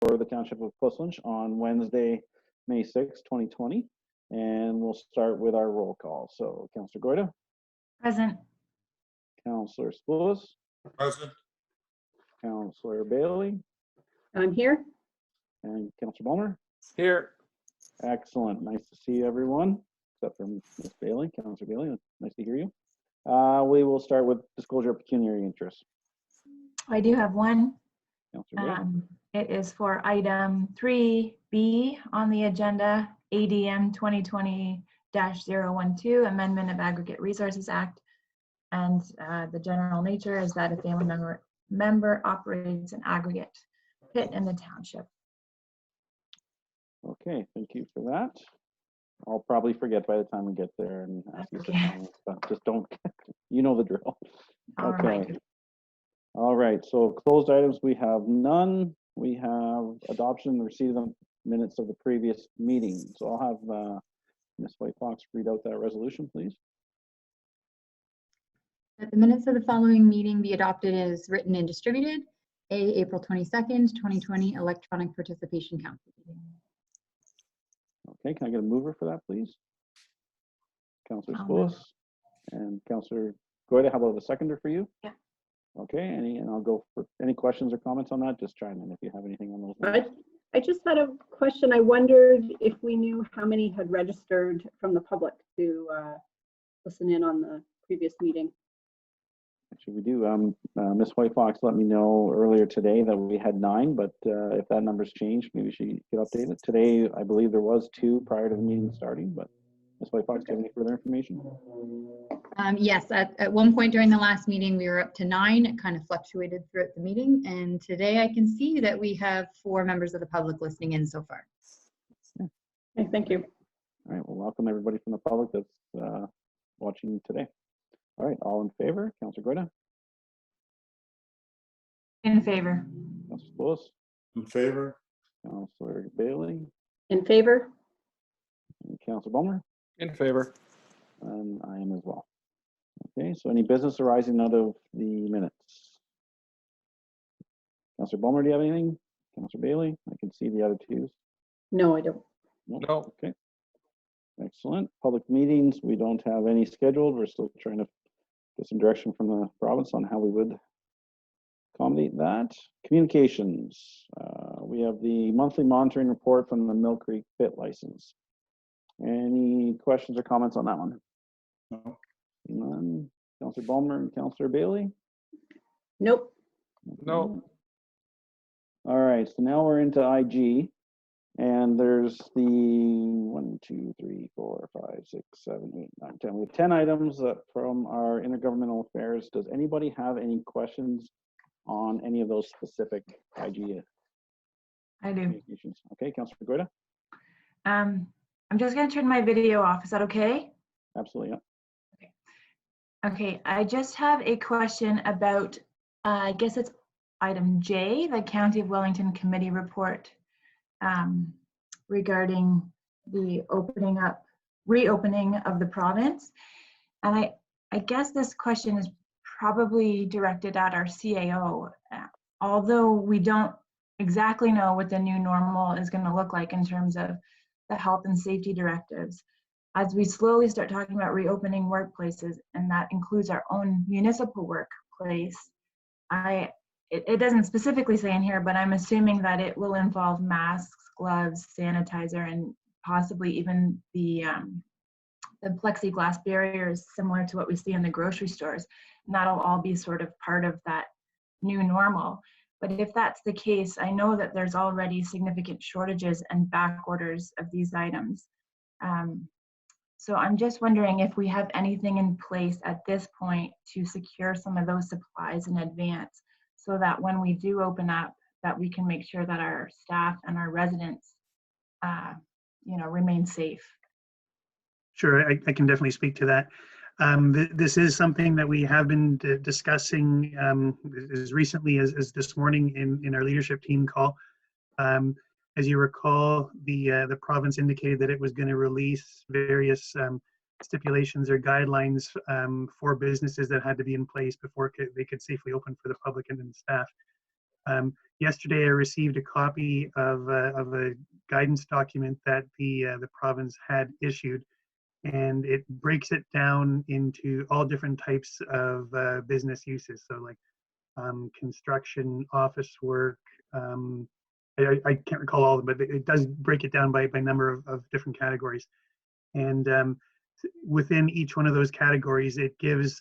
the Township of Puslinch on Wednesday, May 6, 2020. And we'll start with our roll call. So Councillor Goyda. Present. Councillor Spoulos. Present. Councillor Bailey. I'm here. And Councillor Balmer. Here. Excellent. Nice to see everyone, except for Ms. Bailey. Councillor Bailey, nice to hear you. We will start with disclosure of pecuniary interest. I do have one. Councillor Goyda. It is for item 3B on the agenda, ADM 2020-012, Amendment of Aggregate Resources Act. And the general nature is that a family member operates an aggregate pit in the township. Okay, thank you for that. I'll probably forget by the time we get there and ask you for comments, but just don't, you know the drill. All right. All right, so closed items, we have none. We have adoption and receipt of the minutes of the previous meeting. So I'll have Ms. White Fox read out that resolution, please. That the minutes of the following meeting be adopted as written and distributed. April 22nd, 2020 electronic participation council meeting. Okay, can I get a mover for that, please? Councillor Spoulos and Councillor Goyda, how about a seconder for you? Yeah. Okay, and I'll go for any questions or comments on that. Just chime in if you have anything on those. I just had a question. I wondered if we knew how many had registered from the public to listen in on the previous meeting. Actually, we do. Ms. White Fox let me know earlier today that we had 9, but if that number's changed, maybe she could update it. Today, I believe there was 2 prior to the meeting starting, but Ms. White Fox, do you have any further information? Yes, at one point during the last meeting, we were up to 9. It kind of fluctuated throughout the meeting. And today I can see that we have 4 members of the public listening in so far. Okay, thank you. All right, well, welcome everybody from the public that's watching today. All right, all in favor? Councillor Goyda? In favor. Councillor Spoulos? In favor. Councillor Bailey? In favor? And Councillor Balmer? In favor. And I am as well. Okay, so any business arising out of the minutes? Councillor Balmer, do you have anything? Councillor Bailey? I can see the other 2s. No, I don't. Nope. No. Okay. Excellent. Public meetings, we don't have any scheduled. We're still trying to get some direction from the province on how we would accommodate that. Communications. We have the monthly monitoring report from the Mill Creek pit license. Any questions or comments on that one? No. None. Councillor Balmer and Councillor Bailey? Nope. No. All right, so now we're into IG. And there's the 1, 2, 3, 4, 5, 6, 7, 8, 9, 10. We have 10 items from our intergovernmental affairs. Does anybody have any questions on any of those specific IG I do. communications? Okay, Councillor Goyda? I'm just going to turn my video off. Is that okay? Absolutely, yeah. Okay, I just have a question about, I guess it's item J, the County of Wellington Committee report regarding the reopening of the province. And I guess this question is probably directed at our CAO. Although we don't exactly know what the new normal is going to look like in terms of the health and safety directives, as we slowly start talking about reopening workplaces, and that includes our own municipal workplace, it doesn't specifically say in here, but I'm assuming that it will involve masks, gloves, sanitizer, and possibly even the plexiglass barriers similar to what we see in the grocery stores. And that'll all be sort of part of that new normal. But if that's the case, I know that there's already significant shortages and back orders of these items. So I'm just wondering if we have anything in place at this point to secure some of those supplies in advance, so that when we do open up, that we can make sure that our staff and our residents, remain safe. Sure, I can definitely speak to that. This is something that we have been discussing as recently as this morning in our leadership team call. As you recall, the province indicated that it was going to release various stipulations or guidelines for businesses that had to be in place before they could safely open for the public and the staff. Yesterday, I received a copy of a guidance document that the province had issued, and it breaks it down into all different types of business uses. So like construction, office work. I can't recall all of them, but it does break it down by number of different categories. And within each one of those categories, it gives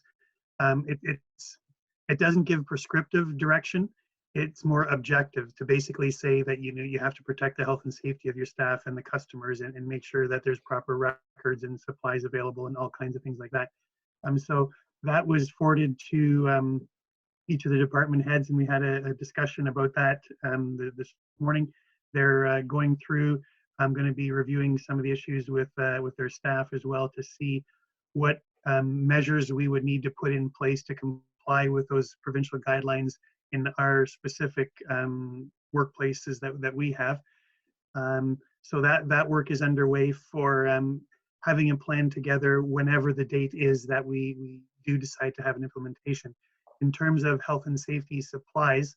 it doesn't give prescriptive direction. It's more objective to basically say that you have to protect the health and safety of your staff and the customers, and make sure that there's proper records and supplies available and all kinds of things like that. So that was forwarded to each of the department heads, and we had a discussion about that this morning. They're going through. I'm going to be reviewing some of the issues with their staff as well to see what measures we would need to put in place to comply with those provincial guidelines in our specific workplaces that we have. So that work is underway for having a plan together whenever the date is that we do decide to have an implementation. In terms of health and safety supplies,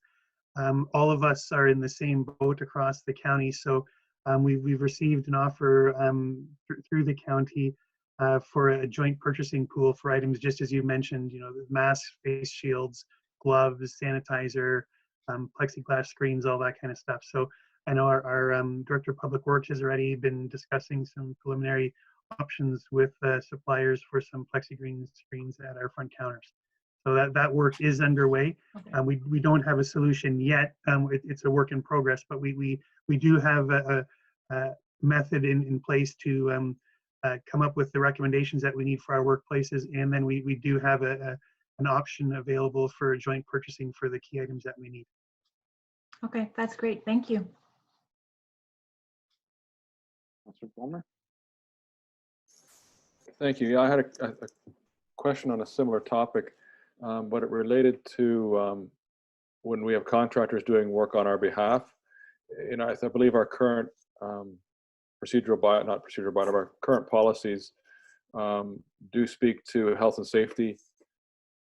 all of us are in the same boat across the county. So we've received an offer through the county for a joint purchasing pool for items, just as you mentioned, masks, face shields, gloves, sanitizer, plexiglass screens, all that kind of stuff. So I know our Director of Public Works has already been discussing some preliminary options with suppliers for some plexiglass screens at our front counters. So that work is underway. Okay. We don't have a solution yet. It's a work in progress, but we do have a method in place to come up with the recommendations that we need for our workplaces, and then we do have an option available for joint purchasing for the key items that we need. Okay, that's great. Thank you. Councillor Palmer? Thank you. Yeah, I had a question on a similar topic, but it related to when we have contractors doing work on our behalf. I believe our current our current policies do speak to health and safety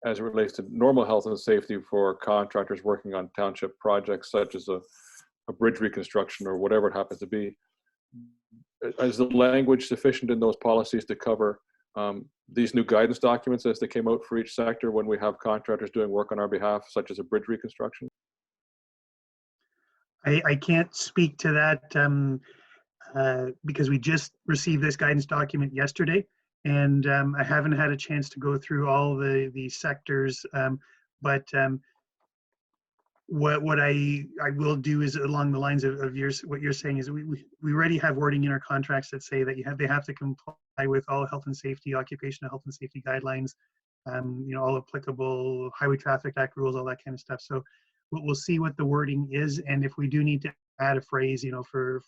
as it relates to normal health and safety for contractors working on township projects such as a bridge reconstruction or whatever it happens to be. Is the language sufficient in those policies to cover these new guidance documents as they came out for each sector when we have contractors doing work on our behalf, such as a bridge reconstruction? I can't speak to that because we just received this guidance document yesterday, and I haven't had a chance to go through all the sectors. But what I will do is along the lines of what you're saying is we already have wording in our contracts that say that they have to comply with all health and safety, occupational health and safety guidelines, all applicable Highway Traffic Act rules, all that kind of stuff. So we'll see what the wording is, and if we do need to add a phrase, for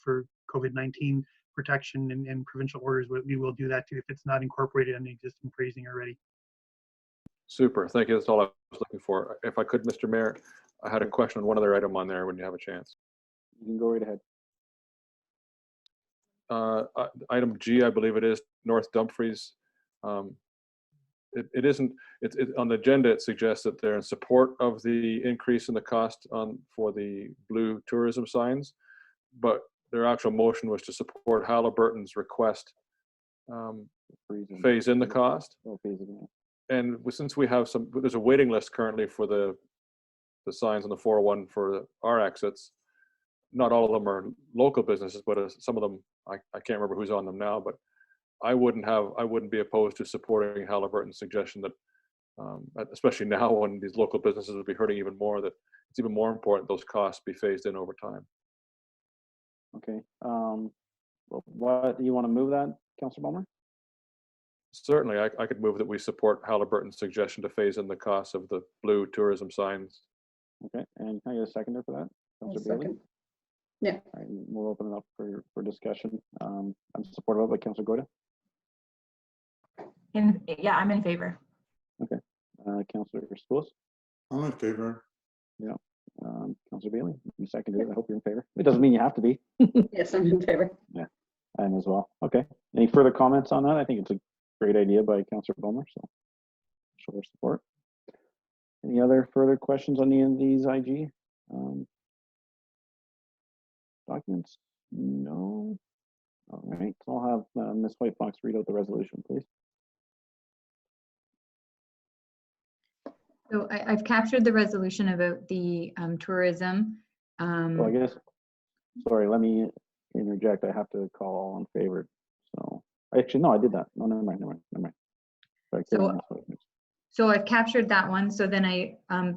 COVID-19 protection and provincial orders, we will do that too if it's not incorporated in the existing phrasing already. Super, thank you. That's all I was looking for. If I could, Mr. Mayor, I had a question on one other item on there when you have a chance. You can go right ahead. Item G, I believe it is, North Dumfries. It isn't, on the agenda, it suggests that they're in support of the increase in the cost for the blue tourism signs, but their actual motion was to support Halliburton's request phase in the cost. Oh, phase it in. And since we have there's a waiting list currently for the signs on the 401 for our exits. Not all of them are local businesses, but some of them, I can't remember who's on them now, but I wouldn't be opposed to supporting Halliburton's suggestion that, especially now when these local businesses will be hurting even more, that it's even more important those costs be phased in over time. Okay. Well, what do you want to move that, Councillor Palmer? Certainly, I could move that we support Halliburton's suggestion to phase in the cost of the blue tourism signs. Okay, and can I get a seconder for that? Councillor Bailey? Second. Yeah. All right, we'll open it up for discussion. I'm supportive of it, Councillor Goyda. Yeah, I'm in favor. Okay, Councillor Spoulos? I'm in favor. Yeah, Councillor Bailey, you seconded it. I hope you're in favor. It doesn't mean you have to be. Yes, I'm in favor. Yeah, I am as well. Okay, any further comments on that? I think it's a great idea by Councillor Palmer, so show our support. Any other further questions on any of these IG Documents? No. All right, so I'll have Ms. White Fox read out the resolution, please. So I've captured the resolution about the tourism. Well, I guess, sorry, let me interject. I have to call all in favor. So, actually, no, I did that. No, never mind. Sorry, carry on. So I've captured that one. So then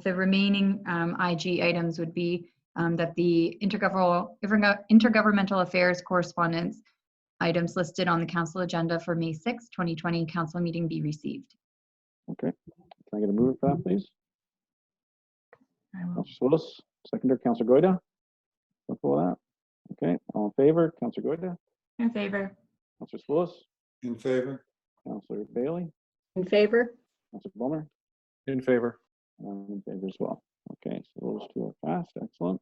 the remaining IG items would be that the intergovernmental affairs correspondence items listed on the council agenda for May 6, 2020 council meeting be received. Okay, can I get a move for that, please? I will. Councillor Willis, seconder, Councillor Goida. For that. Okay, all in favor, Councillor Goida, In favor. Councillor Willis, In favor? Councillor Bailey, In favor? Councillor Bulmer, In favor. I'm in favor as well. Okay, so those two are passed. Excellent.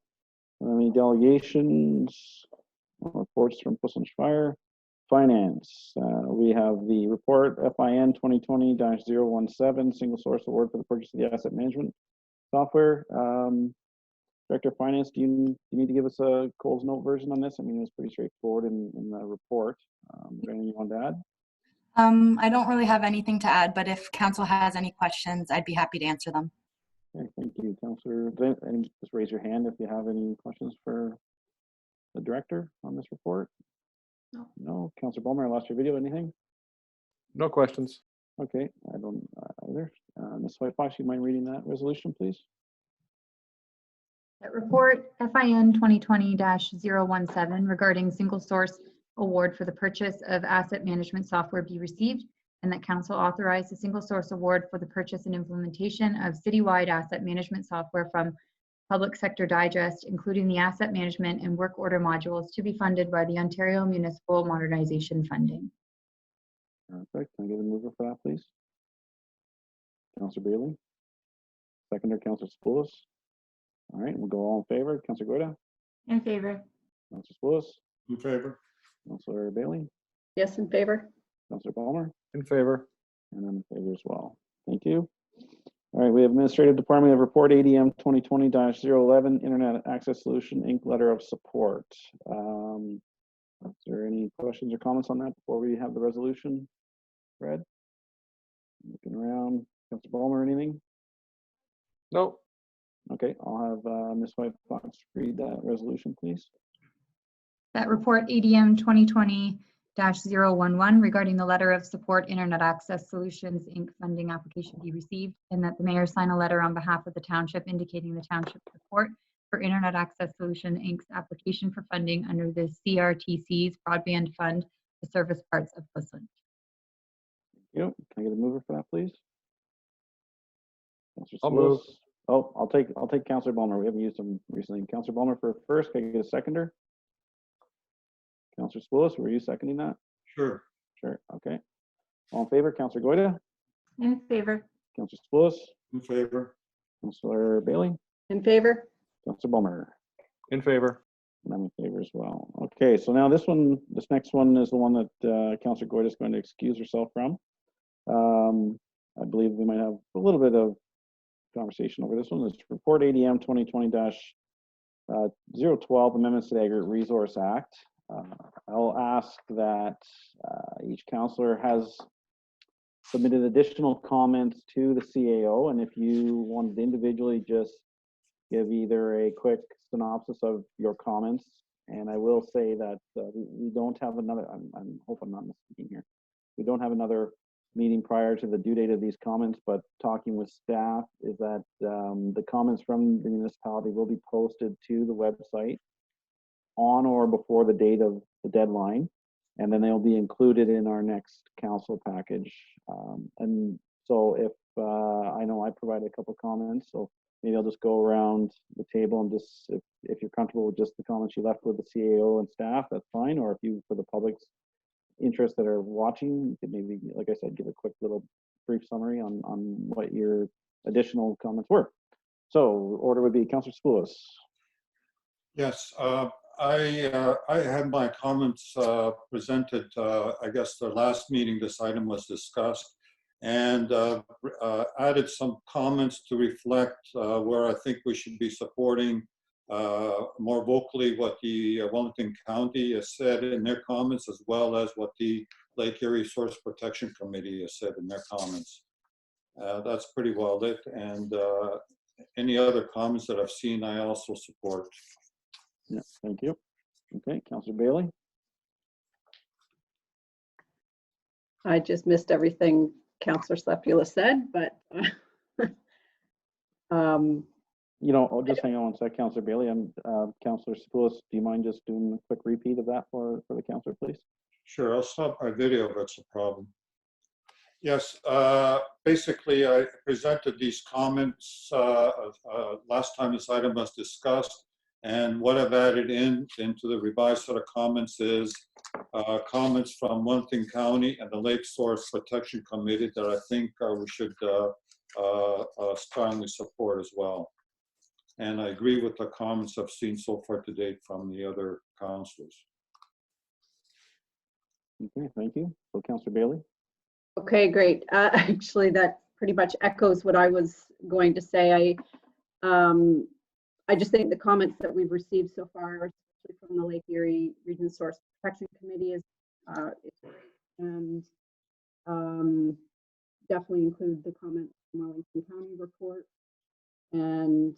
Any delegations, reports from Portland Fire, Finance? We have the report FIN 2020-017, single source award for the purchase of the asset management software. Director of Finance, do you need to give us a Coles Note version on this? I mean, it was pretty straightforward in the report. Is there anything you want to add? I don't really have anything to add, but if council has any questions, I'd be happy to answer them. Okay, thank you, Councillor. And just raise your hand if you have any questions for the director on this report. No. No, Councillor Bulmer, I lost your video. Anything? No questions. Okay, I don't either. Ms. White Fox, you mind reading that resolution, please? That report FIN 2020-017 regarding single source award for the purchase of asset management software be received, and that council authorize the single source award for the purchase and implementation of citywide asset management software from Public Sector Digest, including the asset management and work order modules to be funded by the Ontario Municipal Modernization Funding. Perfect. Can I get a mover for that, please? Councillor Bailey. Seconder, Councillor Spoulos. All right, we'll go all in favor. Councillor Goida, In favor. Councillor Spoulos, In favor? Councillor Bailey, Yes, in favor? Councillor Palmer, In favor. and I'm in favor as well. Thank you. All right, we have Administrative Department of Report ADM 2020-011, Internet Access Solution, Inc. Letter of Support. Is there any questions or comments on that before we have the resolution read? Looking around, Councillor Palmer, anything? No. Okay, I'll have Ms. White Fox read that resolution, please. That report ADM 2020-011 regarding the letter of support Internet Access Solutions Inc. funding application be received, and that the mayor sign a letter on behalf of the township indicating the township support for Internet Access Solution Inc.'s application for funding under the CRTC's Broadband Fund to service parts of Portland. Thank you. Can I get a mover for that, please? Councillor I'll move. Spoulos. Oh, I'll take Councillor Bulmer. We haven't used him recently. Councillor Bulmer for first. Can I get a seconder? Councillor Spoulos, were you seconding that? Sure. Sure. Okay. All in favor, Councillor Goida, In favor. Councillor Spoulos, In favor? Councillor Bailey, In favor? Councillor Bulmer, In favor. and I'm in favor as well. Okay, so now this next one is the one that Councillor Goida is going to excuse herself from. I believe we might have a little bit of conversation over this one. This report ADM 2020-012 amendments to the Aggregate Resource Act. I'll ask that each councillor has submitted additional comments to the CAO, and if you wanted to individually just give either a quick synopsis of your comments, and I will say that we don't have another, I hope I'm not misspeaking here, we don't have another meeting prior to the due date of these comments, but talking with staff is that the comments from the municipality will be posted to the website on or before the date of the deadline, and then they'll be included in our next council package. And so if I know I provided a couple of comments, so maybe I'll just go around the table and just, if you're comfortable with just the comments you left with the CAO and staff, that's fine. Or if you, for the public's interest that are watching, you could maybe, like I said, give a quick little brief summary on what your additional comments were. So order would be Councillor Spoulos. Yes, I had my comments presented, I guess the last meeting this item was discussed, and added some comments to reflect where I think we should be supporting more vocally what the Wellington County has said in their comments, as well as what the Lake Erie Source Protection Committee has said in their comments. That's pretty well it. And any other comments that I've seen, I also support. Yeah, thank you. Okay, Councillor Bailey. I just missed everything Councillor Slepula said, but You know, I'll just hang on one sec, Councillor Bailey, and Councillor Spoulis, do you mind just doing a quick repeat of that for the councillor, please? Sure, I'll stop my video if that's a problem. Yes, basically I presented these comments last time this item was discussed, and what I've added into the revised set of comments is comments from Wellington County and the Lake Source Protection Committee that I think we should strongly support as well. And I agree with the comments I've seen so far to date from the other councillors. Okay, thank you. So Councillor Bailey. okay, great. Actually, that pretty much echoes what I was going to say. I just think the comments that we've received so far, especially from the Lake Erie Region Source Protection Committee, is great. And definitely include the comments from Wellington County report. And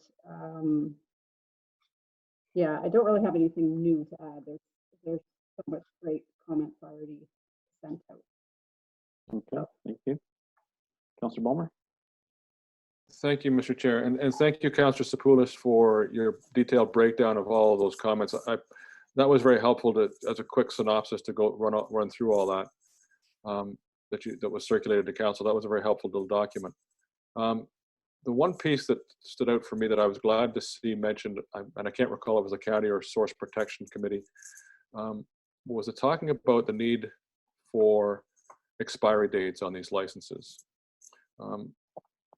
yeah, I don't really have anything new to add. There's so much great comments already sent out. Okay, thank you. Councillor Bulmer. Thank you, Mr. Chair, and thank you, Councillor Sapoulis, for your detailed breakdown of all of those comments. That was very helpful as a quick synopsis to go run through all that that was circulated to council. That was a very helpful little document. The one piece that stood out for me that I was glad to see mentioned, and I can't recall if it was a county or source protection committee, was it talking about the need for expiry dates on these licenses.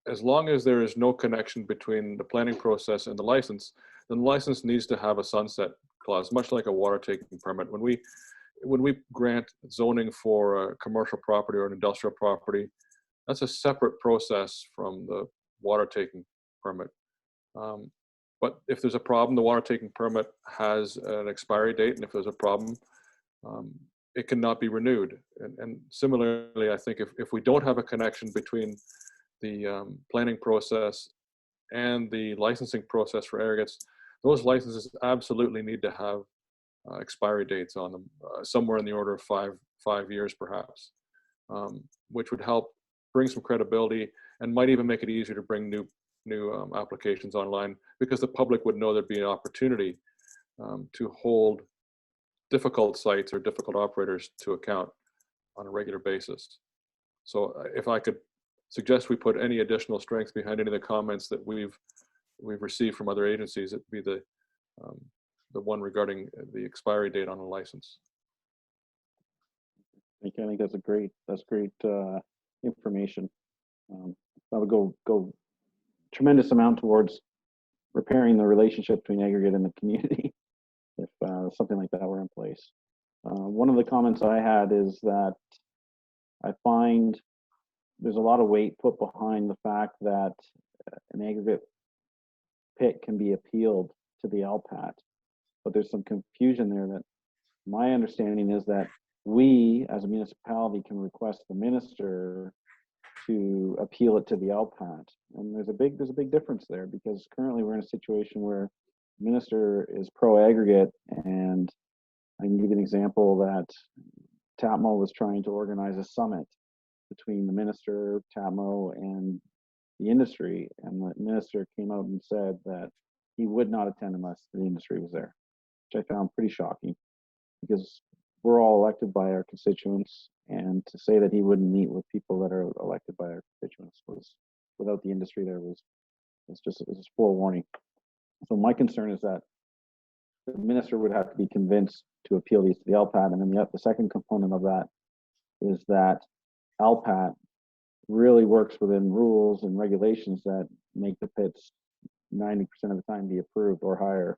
As long as there is no connection between the planning process and the license, then the license needs to have a sunset clause, much like a water taking permit. When we grant zoning for a commercial property or an industrial property, that's a separate process from the water taking permit. But if there's a problem, the water taking permit has an expiry date, and if there's a problem, it cannot be renewed. And similarly, I think if we don't have a connection between the planning process and the licensing process for aggregates, those licenses absolutely need to have expiry dates on them, somewhere in the order of five years perhaps, which would help bring some credibility and might even make it easier to bring new applications online, because the public would know there'd be an opportunity to hold difficult sites or difficult operators to account on a regular basis. So if I could suggest we put any additional strength behind any of the comments that we've received from other agencies, it'd be the one regarding the expiry date on a license. I think that's great information. That would go tremendous amount towards repairing the relationship between aggregate and the community if something like that were in place. One of the comments I had is that I find there's a lot of weight put behind the fact that an aggregate pit can be appealed to the LPAT, but there's some confusion there. That my understanding is that we as a municipality can request the minister to appeal it to the LPAT, and there's a big difference there, because currently we're in a situation where the minister is pro-aggregate, and I can give you an example that TAPMO was trying to organize a summit between the minister, TAPMO, and the industry, and the minister came out and said that he would not attend unless the industry was there, which I found pretty shocking, because we're all elected by our constituents, and to say that he wouldn't meet with people that are elected by our constituents was, without the industry there, was just forewarning. So my concern is that the minister would have to be convinced to appeal these to the LPAT, and then the second component of that is that LPAT really works within rules and regulations that make the pits 90% of the time be approved or higher.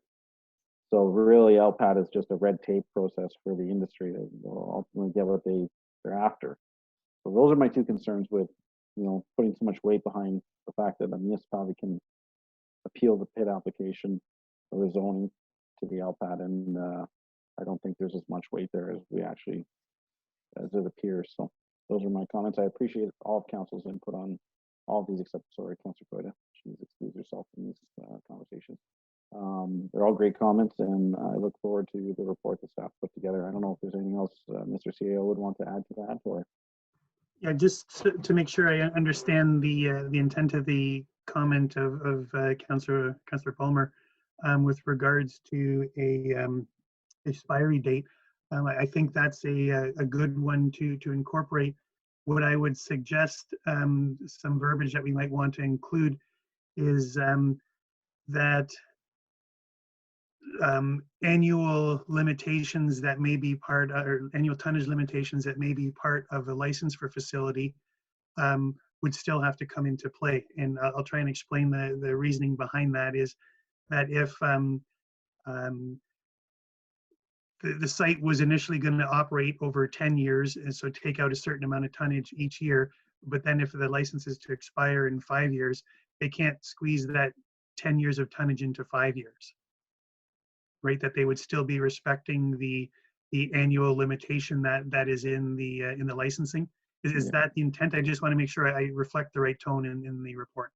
So really, LPAT is just a red tape process for the industry that will ultimately get what they're after. So those are my two concerns with, putting so much weight behind the fact that a municipality can appeal the pit application the zoning to the LPAT, and I don't think there's as much weight there as it appears. So those are my comments. I appreciate all of council's input on all of these, except, sorry, Councilor Coida. She's excused herself from these conversations. They're all great comments, and I look forward to the report the staff put together. I don't know if there's anything else Mr. CAO would want to add to that, or Yeah, just to make sure I understand the intent of the comment of Councillor Palmer with regards to a expiry date. I think that's a good one to incorporate. What I would suggest, some verbiage that we might want to include is that annual limitations that may be part, or annual tonnage limitations that may be part of a license for facility would still have to come into play. And I'll try and explain the reasoning behind that is that if the site was initially going to operate over 10 years, and so take out a certain amount of tonnage each year, but then if the license is to expire in 5 years, they can't squeeze that 10 years of tonnage into 5 years. Right, that they would still be respecting the annual limitation that is in the licensing. Is that the intent? I just want to make sure I reflect the right tone in the report.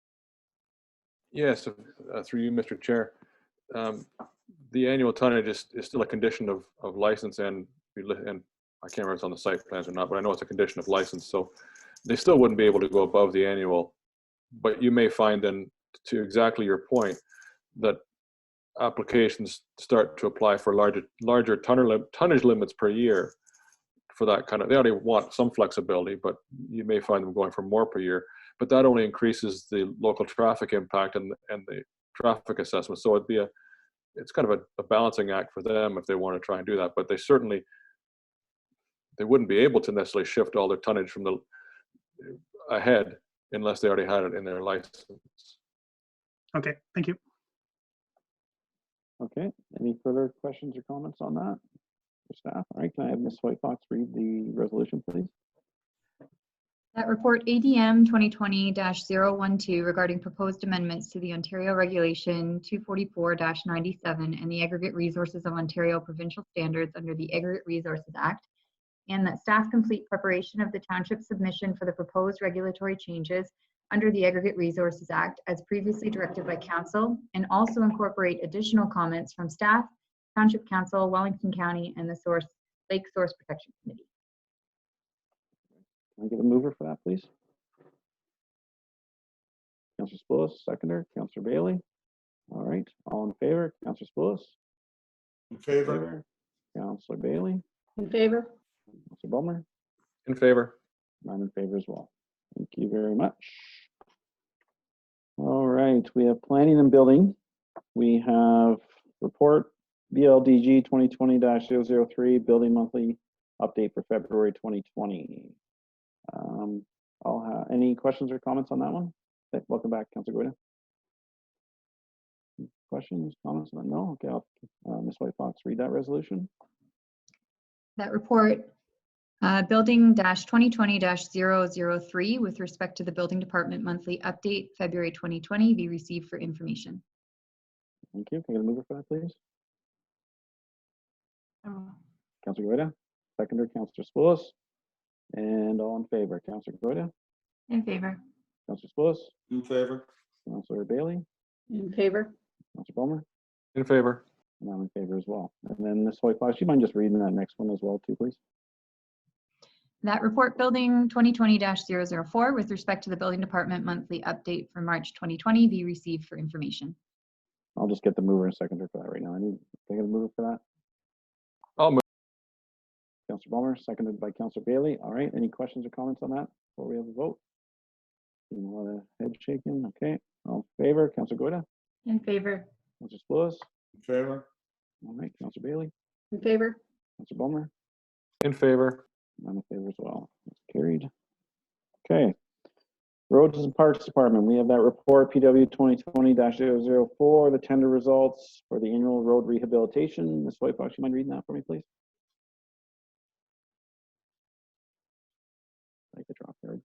Yes, through you, Mr. Chair. The annual tonnage is still a condition of license, and I can't remember if it's on the site plans or not, but I know it's a condition of license. So they still wouldn't be able to go above the annual, but you may find then, to exactly your point, that applications start to apply for larger tonnage limits per year for that kind of, they already want some flexibility, but you may find them going for more per year, but that only increases the local traffic impact and the traffic assessment. So it's kind of a balancing act for them if they want to try and do that, but they wouldn't be able to necessarily shift all their tonnage from the ahead unless they already had it in their license. Okay, thank you. okay. Any further questions or comments on that for staff? All right, can I have Ms. White Fox read the resolution, please? That report ADM 2020-012 regarding proposed amendments to the Ontario Regulation 244-97 and the Aggregate Resources of Ontario Provincial Standards under the Aggregate Resources Act, and that staff complete preparation of the township submission for the proposed regulatory changes under the Aggregate Resources Act as previously directed by council, and also incorporate additional comments from staff, Township Council, Wellington County, and the Lake Source Protection Committee. Can I get a mover for that, please? Councillor Spoulos, seconder. Councillor Bailey. All right, all in favor? Councillor Spoulos? In favor? Councillor Bailey? In favor? Councillor Bummer? In favor. I'm in favor as well. Thank you very much. All right, we have planning and building. We have report BLDG 2020-003 building monthly update for February 2020. I'll have any questions or comments on that one? Okay, welcome back, Councillor Guida. Questions, comments? No? Okay, I'll Ms. White Fox read that resolution. That report, building 2020-003 with respect to the building department monthly update, February 2020, be received for information. Thank you. Can I get a mover for that, please? Councillor Guida, seconder, Councillor Spoulos. And all in favor, Councillor Guida, In favor. Councillor Spoulos, In favor? Councillor Bailey, In favor? Councillor Palmer, In favor. and I'm in favor as well. And then Ms. White Fox, you mind just reading that next one as well, too, please? That report, building 2020-004 with respect to the building department monthly update for March 2020, be received for information. I'll just get the mover and seconder for that right now. Can I get a mover for that? I'll move. Councillor Palmer, seconded by Councillor Bailey. All right, any questions or comments on that before we have a vote? You want a head shaking? Okay, all in favor, Councillor Guida, In favor. Councillor Spoulos, In favor? all right, Councillor Bailey, In favor? Councillor Palmer, In favor. I'm in favor as well. That's carried. Okay. Roads and Parks Department, we have that report, PW 2020-004, the tender results for the annual road rehabilitation. Ms. White Fox, you mind reading that for me, please? Like the drop card.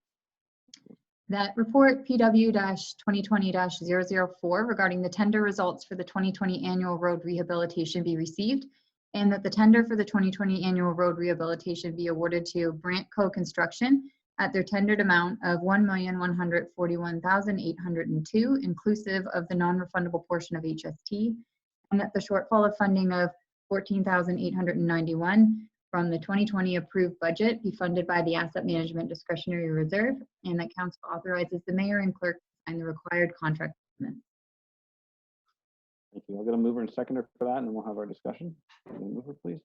That report PW-2020-004 regarding the tender results for the 2020 annual road rehabilitation be received, and that the tender for the 2020 annual road rehabilitation be awarded to Brant Co. Construction at their tendered amount of $1,141,802, inclusive of the non-refundable portion of HST, and that the shortfall of funding of $14,891 from the 2020 approved budget be funded by the Asset Management Discretionary Reserve, and that council authorizes the mayor and clerk to sign the required contract documents. Thank you. I'll get a mover and seconder for that, and then we'll have our discussion. Mover, please.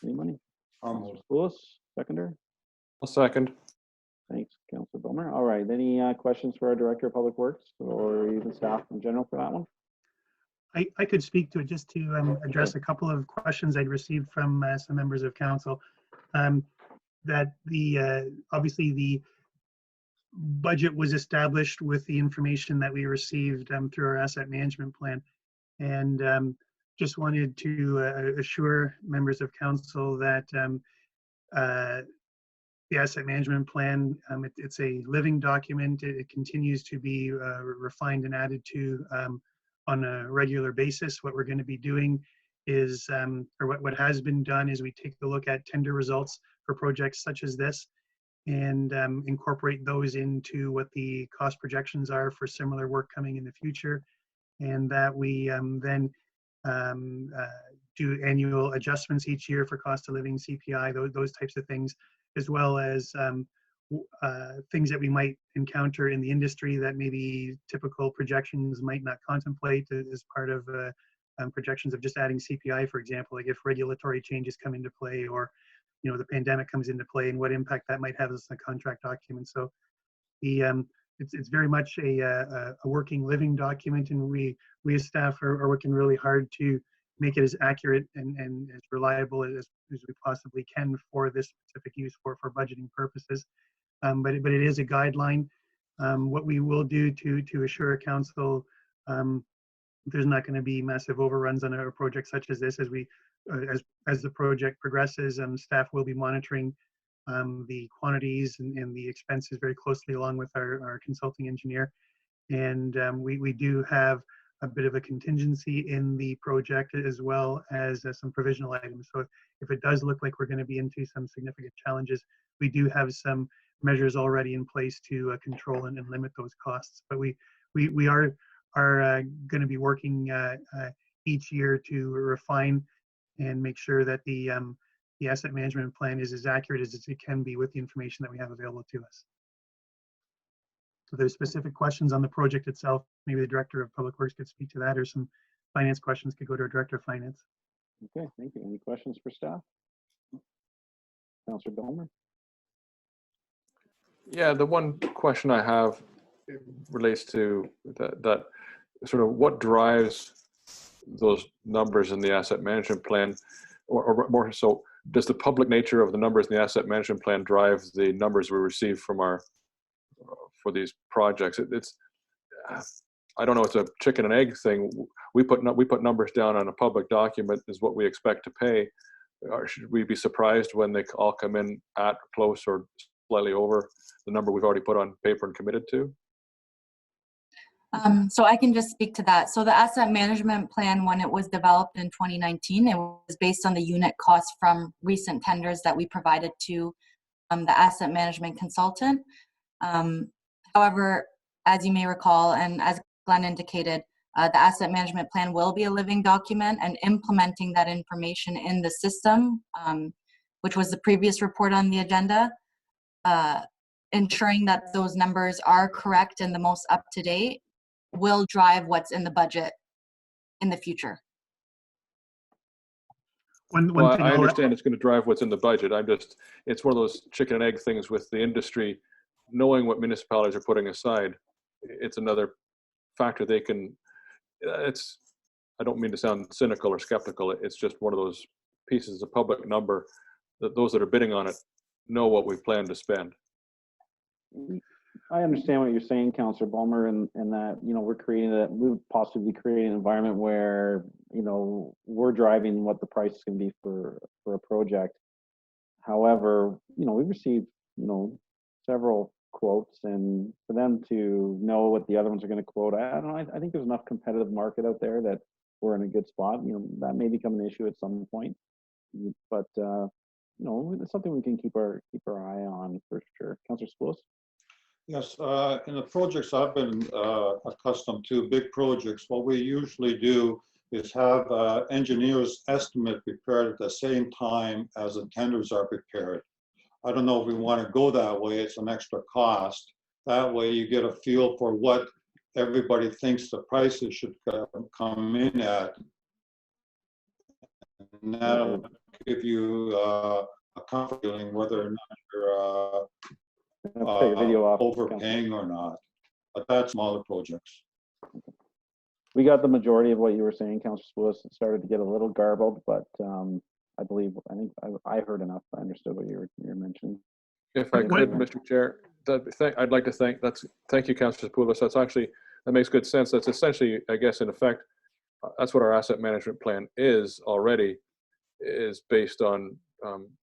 Anybody? Mr. Spoulos, seconder. A second. Thanks, Councilor Bomer. All right, any questions for our Director of Public Works or even staff in general for that one? I could speak to it just to address a couple of questions I'd received from some members of council. That obviously the budget was established with the information that we received through our asset management plan, and just wanted to assure members of council that the asset management plan, it's a living document. It continues to be refined and added to on a regular basis. What we're going to be doing is, or what has been done is we take a look at tender results for projects such as this and incorporate those into what the cost projections are for similar work coming in the future. And that we then do annual adjustments each year for cost of living, CPI, those types of things, as well as things that we might encounter in the industry that maybe typical projections might not contemplate as part of projections of just adding CPI, for example, like if regulatory changes come into play, or the pandemic comes into play, and what impact that might have as a contract document. So the it's very much a working living document, and we as staff are working really hard to make it as accurate and as reliable as we possibly can for this specific use for budgeting purposes. But it is a guideline. What we will do to assure council there's not going to be massive overruns on a project such as this, as the project progresses, staff will be monitoring the quantities and the expenses very closely, along with our consulting engineer. And we do have a bit of a contingency in the project, as well as some provisional items. So if it does look like we're going to be into some significant challenges, we do have some measures already in place to control and limit those costs. But we are going to be working each year to refine and make sure that the asset management plan is as accurate as it can be with the information that we have available to us. So there's specific questions on the project itself. Maybe the Director of Public Works could speak to that, or some finance questions could go to our Director of Finance. Okay, thank you. Any questions for staff? Councilor Bomer? Yeah, the one question I have relates to that sort of what drives those numbers in the asset management plan, or more so, does the public nature of the numbers in the asset management plan drive the numbers we receive from our for these projects? It's I don't know, it's a chicken and egg thing. We put numbers down on a public document is what we expect to pay. Or should we be surprised when they all come in at, close, or slightly over the number we've already put on paper and committed to? So I can just speak to that. So the asset management plan, when it was developed in 2019, it was based on the unit cost from recent tenders that we provided to the asset management consultant. However, as you may recall, and as Glenn indicated, the asset management plan will be a living document, and implementing that information in the system, which was the previous report on the agenda, ensuring that those numbers are correct and the most up to date will drive what's in the budget in the future. Well, I understand it's going to drive what's in the budget. It's one of those chicken and egg things with the industry. Knowing what municipalities are putting aside, it's another factor they can, I don't mean to sound cynical or skeptical, it's just one of those pieces of public number that those that are bidding on it know what we plan to spend. I understand what you're saying, Councillor Bomer, and that, we would possibly create an environment where, we're driving what the price is going to be for a project. However, we've received, several quotes and for them to know what the other ones are going to quote. I don't know. I think there's enough competitive market out there that we're in a good spot. You know, that may become an issue at some point, but you know, it's something we can keep our eye on for sure. Councillor Spools? Yes, in the projects I've been accustomed to, big projects, what we usually do is have engineers' estimate prepared at the same time as the tenders are prepared. I don't know if we want to go that way. It's an extra cost. That way you get a feel for what everybody thinks the prices should come in at. And that'll give you a comfort feeling whether or not you're Take a video off. overpaying or not. But that's smaller projects. We got the majority of what you were saying, Councillor Spools. It started to get a little garbled, but I think I heard enough. I understood what you were mentioning. If I could, Mr. Chair, I'd like to thank you, Councillor Poulos. That makes good sense. That's essentially, I guess, in effect, that's what our asset management plan is already, is based on,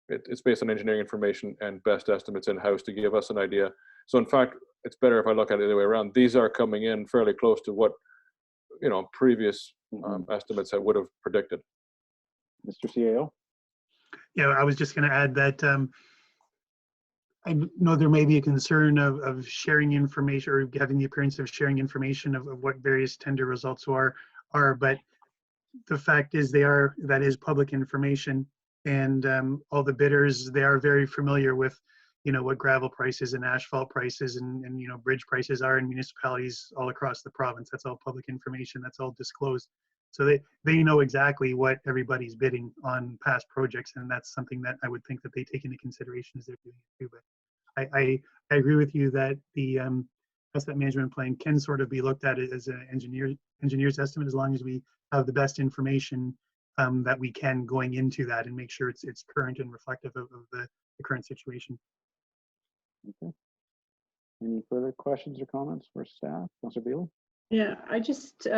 it's based on engineering information and best estimates in-house to give us an idea. So in fact, it's better if I look at it the other way around. These are coming in fairly close to what, you know, previous estimates that would have predicted. Mr. CAO? Yeah, I was just going to add that I know there may be a concern of sharing information or having the appearance of sharing information of what various tender results are, but the fact is that is public information, and all the bidders, they are very familiar with, you know, what gravel prices and asphalt prices and you know, bridge prices are in municipalities all across the province. That's all public information. That's all disclosed. So they know exactly what everybody's bidding on past projects, and that's something that I would think that they take into consideration as they're doing it too. But I agree with you that the asset management plan can sort of be looked at as an engineer's estimate, as long as we have the best information that we can going into that and make sure it's current and reflective of the current situation. Okay. Any further questions or comments for staff? Councillor Bailey? Yeah, I just,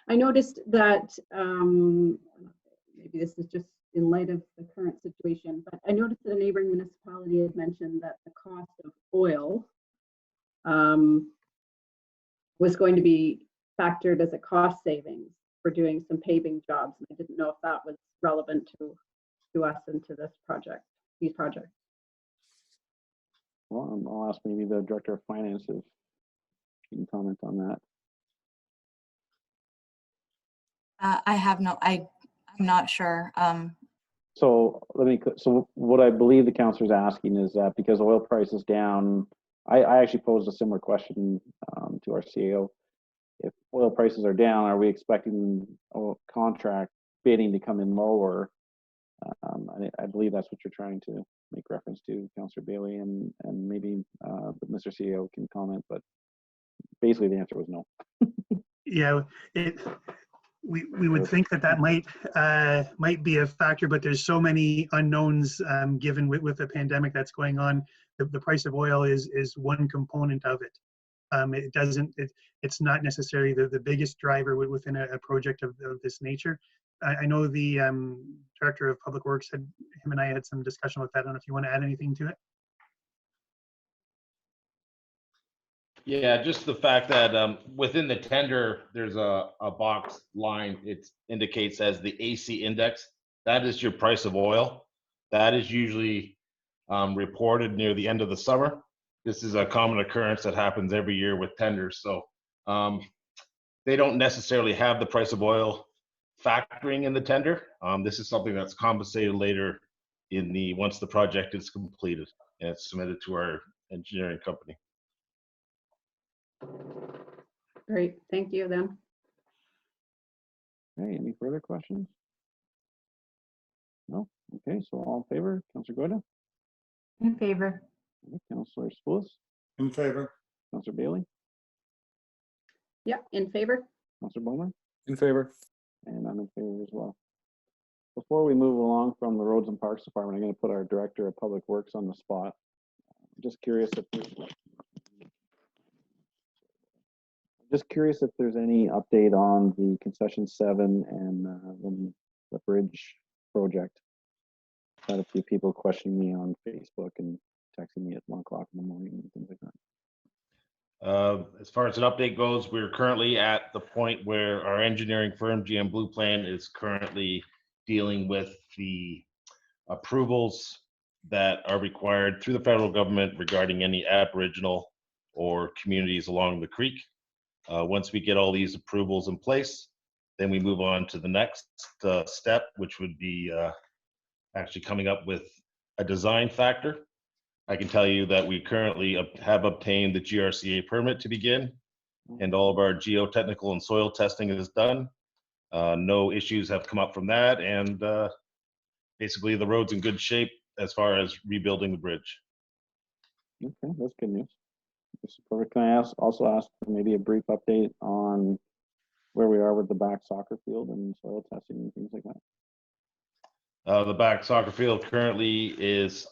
I noticed that, maybe this is just in light of the current situation, but I noticed that a neighboring municipality had mentioned that the cost of oil was going to be factored as a cost savings for doing some paving jobs. And I didn't know if that was relevant to us and to this project, these projects. Well, I'll ask maybe the Director of Finance if she can comment on that. I'm not sure. So what I believe the councillor is asking is that because oil price is down, I actually posed a similar question to our CAO. If oil prices are down, are we expecting contract bidding to come in lower? I believe that's what you're trying to make reference to, Councillor Bailey, and maybe Mr. CAO can comment, but basically the answer was no. Yeah, we would think that might be a factor, but there's so many unknowns given with the pandemic that's going on. The price of oil is one component of it. It's not necessarily the biggest driver within a project of this nature. I know the Director of Public Works him and I had some discussion with that. I don't know if you want to add anything to it. Yeah, just the fact that within the tender, there's a box line. It indicates as the AC index. That is your price of oil. That is usually reported near the end of the summer. This is a common occurrence that happens every year with tenders. So they don't necessarily have the price of oil factoring in the tender. This is something that's compensated later once the project is completed and it's submitted to our engineering company. Great, thank you then. Okay, any further questions? No? Okay, so all in favor, Councillor Goyda? In favor. Councillor Spools? In favor? Councillor Bailey? Yep, in favor. Councillor Bowman? In favor. And I'm in favor as well. Before we move along from the Roads and Parks Department, I'm going to put our Director of Public Works on the spot. I'm just curious if there's any update on the concession 7 and the bridge project. Had a few people questioning me on Facebook and texting me at 1 o'clock in the morning and things like that. As far as an update goes, we're currently at the point where our engineering firm, GM Blue Plan, is currently dealing with the approvals that are required through the federal government regarding any Aboriginal or communities along the creek. Once we get all these approvals in place, then we move on to the next step, which would be actually coming up with a design factor. I can tell you that we currently have obtained the GRCA permit to begin, and all of our geotechnical and soil testing is done. No issues have come up from that, and basically the road's in good shape as far as rebuilding the bridge. Okay, that's good news. This is perfect. Can I also ask for maybe a brief update on where we are with the back soccer field and soil testing and things like that? The back soccer field currently is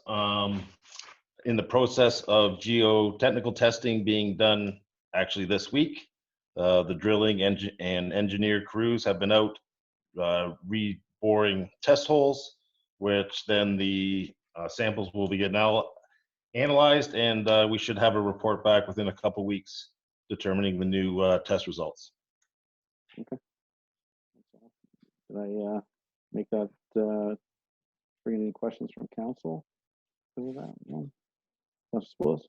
in the process of geotechnical testing being done actually this week. The drilling and engineer crews have been out reboring test holes, which then the samples will be now analyzed, and we should have a report back within a couple weeks determining the new test results. Okay. Did I make that, bring any questions from council? Because of that? No. Councilor Spillis?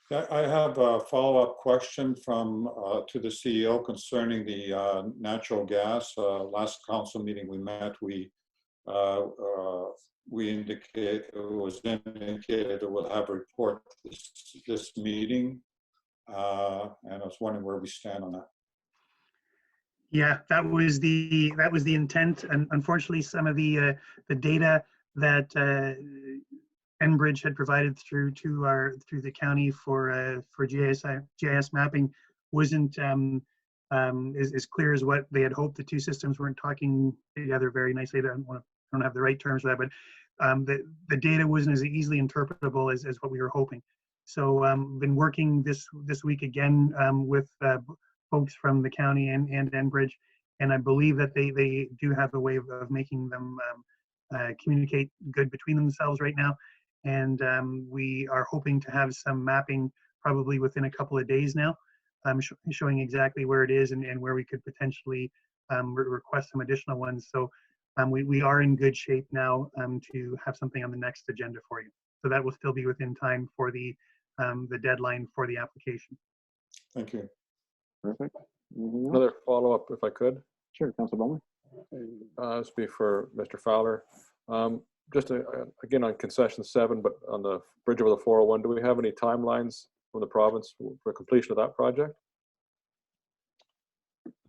Yeah, I have a follow-up question from to the CEO concerning the natural gas. Last council meeting we met, we indicated that we'll have a report this meeting, and I was wondering where we stand on that. Yeah, that was the intent, and unfortunately, some of the data that Enbridge had provided through the county for GIS mapping wasn't as clear as what they had hoped. The two systems weren't talking together very nicely. I don't have the right terms for that, but the data wasn't as easily interpretable as what we were hoping. So been working this week again with folks from the county and Enbridge, and I believe that they do have a way of making them communicate good between themselves right now. And we are hoping to have some mapping probably within a couple of days now, showing exactly where it is and where we could potentially request some additional ones. So we are in good shape now to have something on the next agenda for you. So that will still be within time for the deadline for the application. Thank you. Perfect. Anything else? Another follow-up, if I could. Sure, Councilor Bowman. This would be for Mr. Fowler. Just again on concession 7, but on the bridge over the 401, do we have any timelines from the province for completion of that project?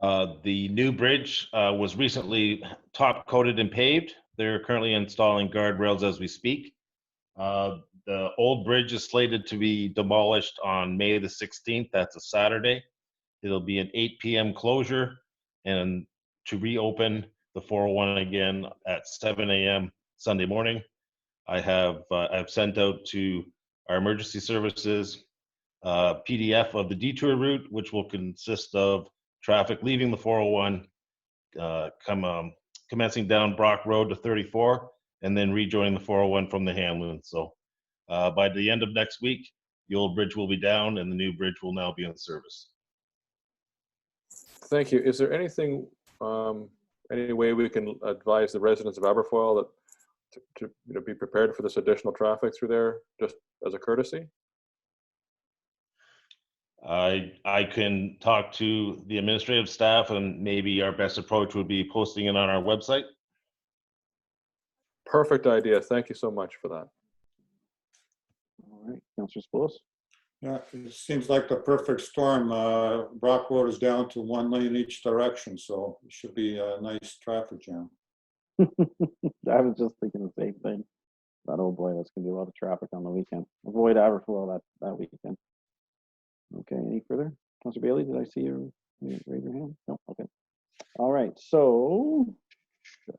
The new bridge was recently top coated and paved. They're currently installing guardrails as we speak. The old bridge is slated to be demolished on May the 16th. That's a Saturday. It'll be an 8 p.m. closure, and to reopen the 401 again at 7 a.m. Sunday morning. I've sent out to our emergency services PDF of the detour route, which will consist of traffic leaving the 401, commencing down Brock Road to 34, and then rejoining the 401 from the Hamlin. So by the end of next week, the old bridge will be down and the new bridge will now be in service. Thank you. Is there anything, any way we can advise the residents of Aberfoyle that to be prepared for this additional traffic through there, just as a courtesy? I can talk to the administrative staff, and maybe our best approach would be posting it on our website. Perfect idea. Thank you so much for that. All right, Councilor Spillis. Yeah, it seems like the perfect storm. Brock Road is down to 1 lane each direction, so it should be a nice traffic jam. I was just thinking the same thing. But oh boy, that's gonna be a lot of traffic on the weekend. Avoid Aberfoyle that weekend. Okay, any further? Councilor Bailey, did I see you raise your hand? No, okay. All right, so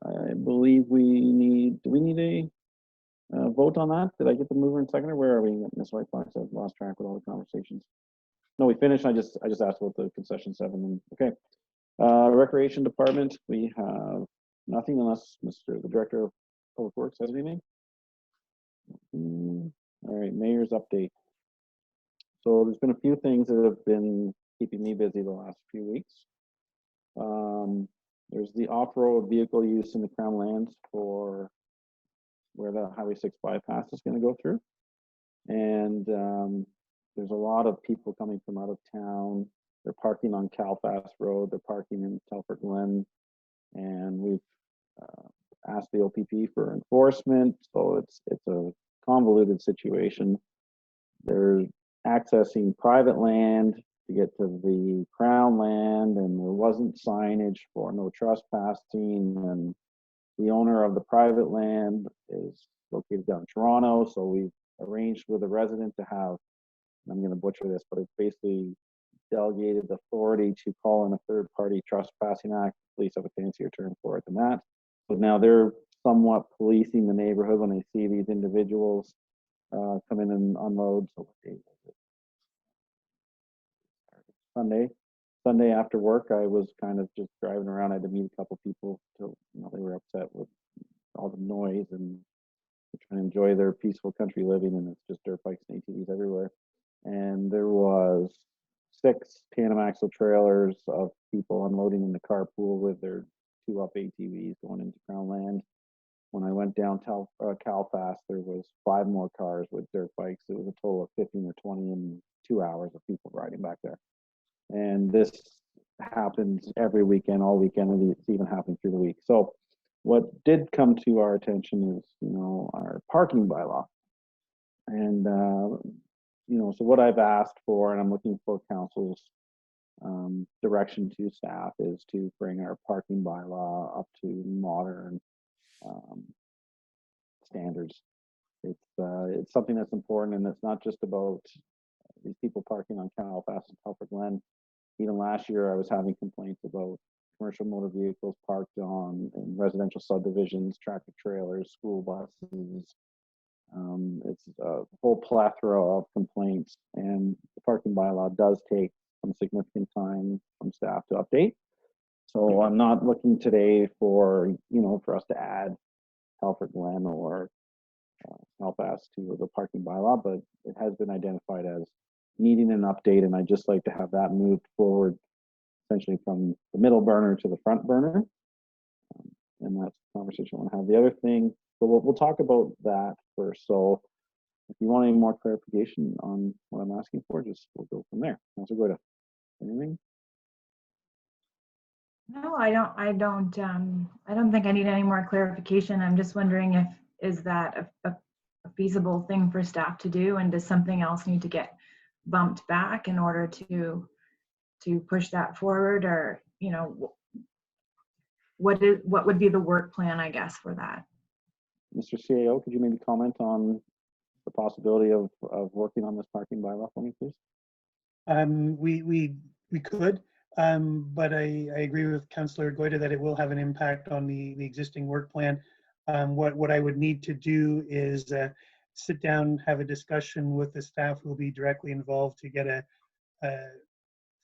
I believe do we need a vote on that? Did I get the mover and seconder? Where are we, Ms. White Fox? I've lost track with all the conversations. No, we finished. I just asked about the concession 7. Okay. Recreation Department, we have nothing unless the Director of Public Works has anything. All right, mayor's update. So there's been a few things that have been keeping me busy the last few weeks. There's the off-road vehicle use in the Crown lands for where the Highway 6 bypass is going to go through. And there's a lot of people coming from out of town. They're parking on Calfast Road. They're parking in Telford Glen. And we've asked the OPP for enforcement. So it's a convoluted situation. They're accessing private land to get to the Crown land, and there wasn't signage for no trespassing. And the owner of the private land is located down in Toronto, so we've arranged with a resident to have, I'm going to butcher this, but it's basically delegated the authority to call in a third-party trespassing act. Police have a fancier term for it than that. So now they're somewhat policing the neighborhood when they see these individuals come in and unload. So what day was it? Sunday after work, I was kind of just driving around. I had to meet a couple people till, you know, they were upset with all the noise and trying to enjoy their peaceful country living, and it's just dirt bikes and ATVs everywhere. And there was 6 tandem axle trailers of people unloading in the carpool with their 2-up ATVs going into Crown land. When I went down Calfast, there was 5 more cars with dirt bikes. It was a total of 15 or 20 in 2 hours of people riding back there. And this happens every weekend, all weekend, and it's even happening through the week. So what did come to our attention is, you know, our parking bylaw. And, you know, so what I've asked for, and I'm looking for council's direction to staff, is to bring our parking bylaw up to modern standards. It's something that's important, and it's not just about these people parking on Calfast and Telford Glen. Even last year, I was having complaints about commercial motor vehicles parked in residential subdivisions, tractor trailers, school buses. It's a whole plethora of complaints, and the parking bylaw does take some significant time from staff to update. So I'm not looking today for, you know, for us to add Telford Glen or Calfast to the parking bylaw, but it has been identified as needing an update, and I'd just like to have that moved forward, essentially from the middle burner to the front burner. And that's the conversation I want to have. The other thing, so we'll talk about that first. So if you want any more clarification on what I'm asking for, we'll go from there. Councilor Goyda, anything? No, I don't think I need any more clarification. I'm just wondering is that a feasible thing for staff to do, and does something else need to get bumped back in order to push that forward, or, you know, what would be the work plan, I guess, for that? Mr. CAO, could you maybe comment on the possibility of working on this parking bylaw for me, please? We could, but I agree with Councillor Goyda that it will have an impact on the existing work plan. What I would need to do is sit down, have a discussion with the staff who will be directly involved to get a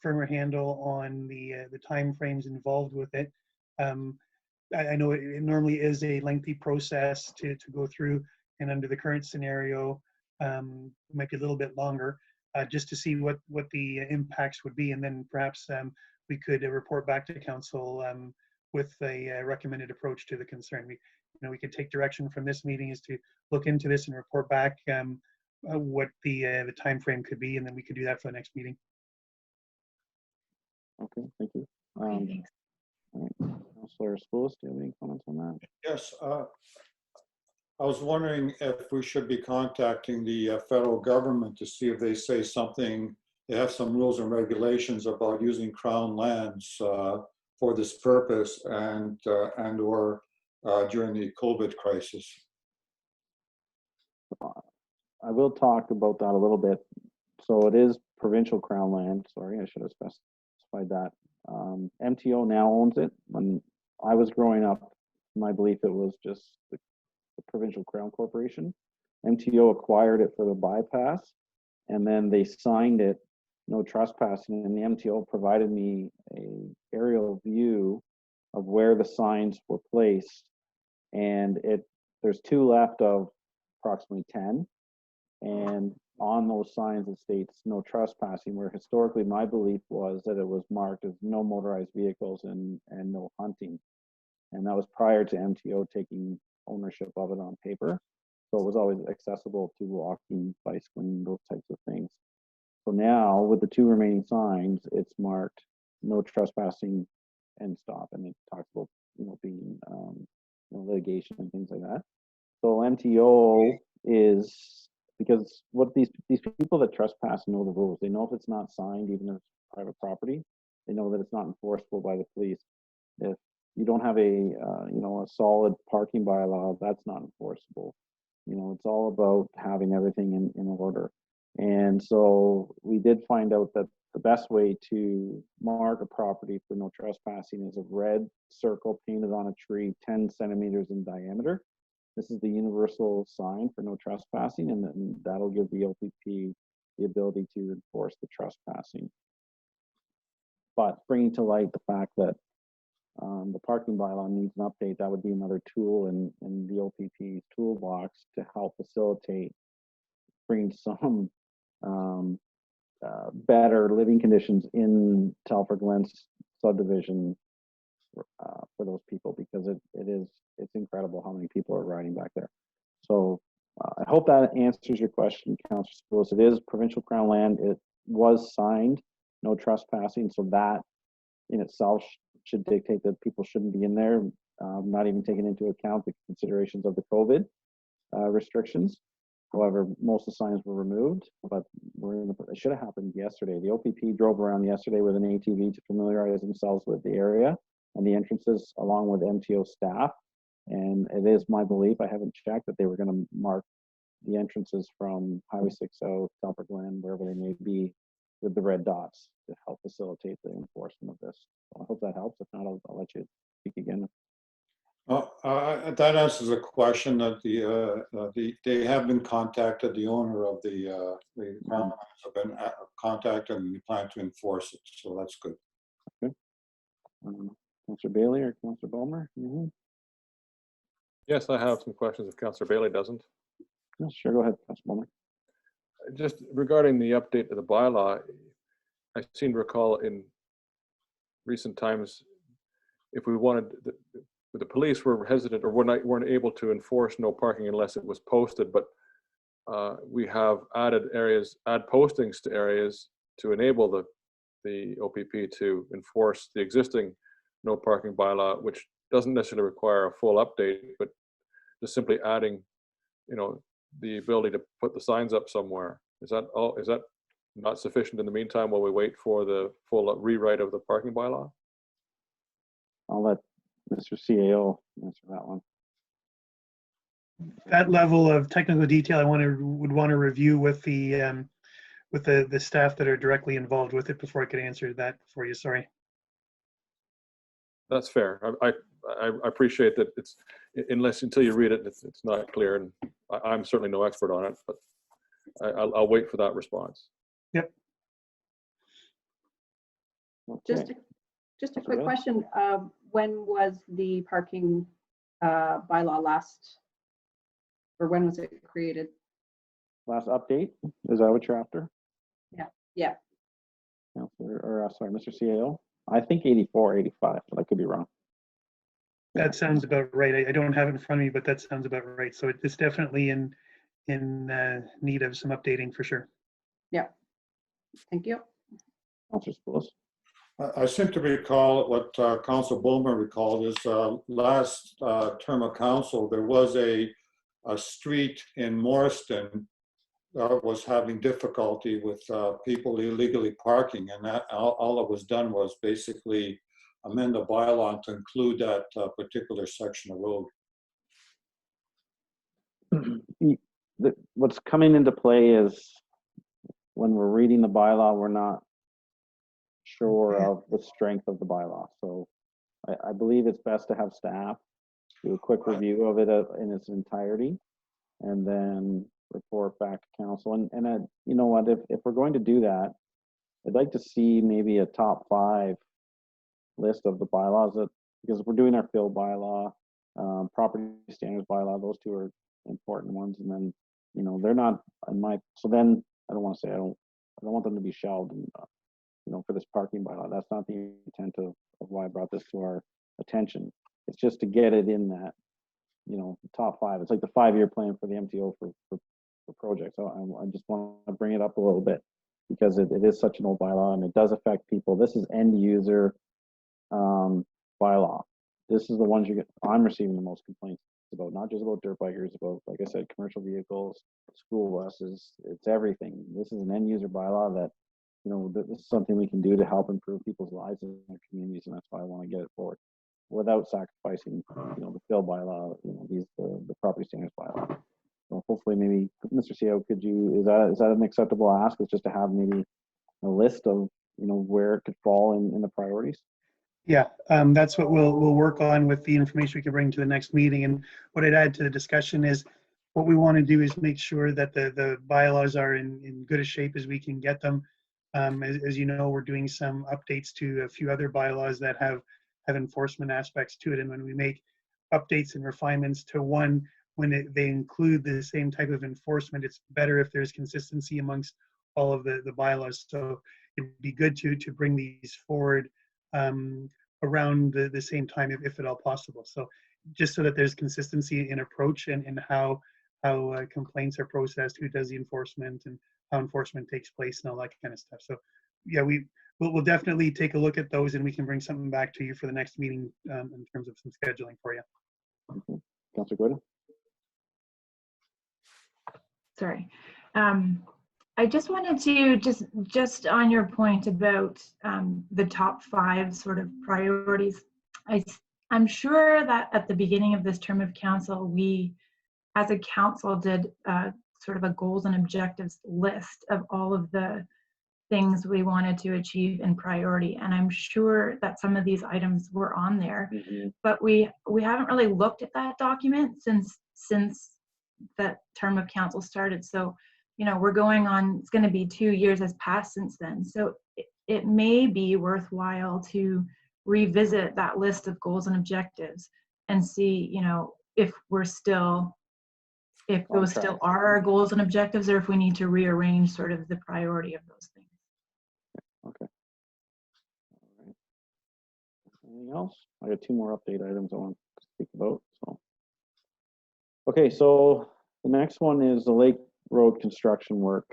firmer handle on the timeframes involved with it. I know it normally is a lengthy process to go through, and under the current scenario, it might be a little bit longer, just to see what the impacts would be, and then perhaps we could report back to council with a recommended approach to the concern. We could take direction from this meeting is to look into this and report back what the time frame could be, and then we could do that for the next meeting. Okay, thank you. Okay, thanks. All right. Councilor Spoulos, do you have any comments on that? Yes, I was wondering if we should be contacting the federal government to see if they say something. They have some rules and regulations about using Crown lands for this purpose, and or during the COVID crisis. I will talk about that a little bit. So it is provincial Crown land. Sorry, I should have specified that. MTO now owns it. When I was growing up, my belief it was just the Provincial Crown Corporation. MTO acquired it for the bypass, and then they signed it, no trespassing, and the MTO provided me a aerial view of where the signs were placed, and there's 2 left of approximately 10. And on those signs, it states no trespassing, where historically my belief was that it was marked as no motorized vehicles and no hunting. And that was prior to MTO taking ownership of it on paper. So it was always accessible to walking, bicycling, those types of things. So now with the 2 remaining signs, it's marked no trespassing and stop. And it talks about, being litigation and things like that. So MTO is, because what these people that trespass know the rules. They know if it's not signed, even if it's private property, they know that it's not enforceable by the police. If you don't have a solid parking bylaw, that's not enforceable. It's all about having everything in order. And so we did find out that the best way to mark a property for no trespassing is a red circle painted on a tree 10 centimeters in diameter. This is the universal sign for no trespassing, and then that'll give the OPP the ability to enforce the trespassing. But bringing to light the fact that the parking bylaw needs an update, that would be another tool in the OPP's toolbox to help facilitate bringing some better living conditions in Telford Glens subdivision for those people, because it's incredible how many people are riding back there. So I hope that answers your question, Councillor Spillis. It is provincial crown land. It was signed, no trespassing, so that in itself should dictate that people shouldn't be in there, not even taking into account the considerations of the COVID restrictions. However, most of the signs were removed, but it should have happened yesterday. The OPP drove around yesterday with an ATV to familiarize themselves with the area and the entrances, along with MTO staff. And it is my belief, I haven't checked, that they were going to mark the entrances from Highway 6 South, Telford Glen, wherever they may be, with the red dots to help facilitate the enforcement of this. So I hope that helps. If not, I'll let you speak again. That answers a question that they have been contacted. The owner of the ground have been contacted, and we plan to enforce it. So that's good. Okay. Councillor Bailey or Councillor Bulmer? Yes, I have some questions if Councillor Bailey doesn't. Yeah, sure, go ahead, Councillor Bulmer. Just regarding the update of the bylaw, I seem to recall in recent times, if we wanted, the police were hesitant or weren't able to enforce no parking unless it was posted, but we have add postings to areas to enable the OPP to enforce the existing no parking bylaw, which doesn't necessarily require a full update, but just simply adding, the ability to put the signs up somewhere. Is that not sufficient in the meantime while we wait for the full rewrite of the parking bylaw? I'll let Mr. CAO answer that one. That level of technical detail, I would want to review with the staff that are directly involved with it before I could answer that for you. Sorry. That's fair. I appreciate that it's until you read it, it's not clear, and I'm certainly no expert on it, but I'll wait for that response. Yep. Okay. Just a quick question. When was the parking bylaw last, or when was it created? Last update, is that what you're after? Yeah. Councillor, or sorry, Mr. CAO? I think 84, 85, but I could be wrong. That sounds about right. I don't have it in front of me, but that sounds about right. So it's definitely in need of some updating for sure. Yeah. Thank you. Councillor Spillis. I seem to recall what Council Bulmer recalled is last term of council, there was a street in Morriston that was having difficulty with people illegally parking, and that all that was done was basically amend the bylaw to include that particular section of road. What's coming into play is when we're reading the bylaw, we're not sure of the strength of the bylaw. So I believe it's best to have staff do a quick review of it in its entirety and then report back to council. And you know what, if we're going to do that, I'd like to see maybe a top 5 list of the bylaws, because if we're doing our field bylaw, property standards bylaw, those 2 are important ones. And then you know, they're not in my, so then I don't want to say, I don't want them to be shelved and, you know, for this parking bylaw. That's not the intent of why I brought this to our attention. It's just to get it in that, you know, top 5. It's like the 5-year plan for the MTO for projects. So I just want to bring it up a little bit because it is such an old bylaw and it does affect people. This is end user bylaw. This is the ones I'm receiving the most complaints about, not just about dirt bikers, about, like I said, commercial vehicles, school buses, it's everything. This is an end user bylaw that, you know, this is something we can do to help improve people's lives in their communities, and that's why I want to get it forward without sacrificing, you know, the fill bylaw, you know, the property standards bylaw. So hopefully, maybe, Mr. CEO, could you, is that an acceptable ask? Is just to have maybe a list of, you know, where it could fall in the priorities? Yeah, that's what we'll work on with the information we can bring to the next meeting. And what I'd add to the discussion is what we want to do is make sure that the bylaws are in good a shape as we can get them. As you know, we're doing some updates to a few other bylaws that have enforcement aspects to it. And when we make updates and refinements to one, when they include the same type of enforcement, it's better if there's consistency amongst all of the bylaws. So it'd be good to bring these forward around the same time if at all possible. So just so that there's consistency in approach and how complaints are processed, who does the enforcement, and how enforcement takes place and all that kind of stuff. So yeah, we'll definitely take a look at those and we can bring something back to you for the next meeting in terms of some scheduling for you. Okay. Councilor Gordon? Sorry. I just wanted to just on your point about the top 5 sort of priorities. I'm sure that at the beginning of this term of council, we as a council did sort of a goals and objectives list of all of the things we wanted to achieve in priority. And I'm sure that some of these items were on there, but we haven't really looked at that document since that term of council started. So, you know, we're going on, it's going to be 2 years has passed since then. So it may be worthwhile to revisit that list of goals and objectives and see, you know, if those still are our goals and objectives, or if we need to rearrange sort of the priority of those things. Okay. All right. Anything else? I got 2 more update items I want to speak about. So, okay, so the next one is the Lake Road construction work.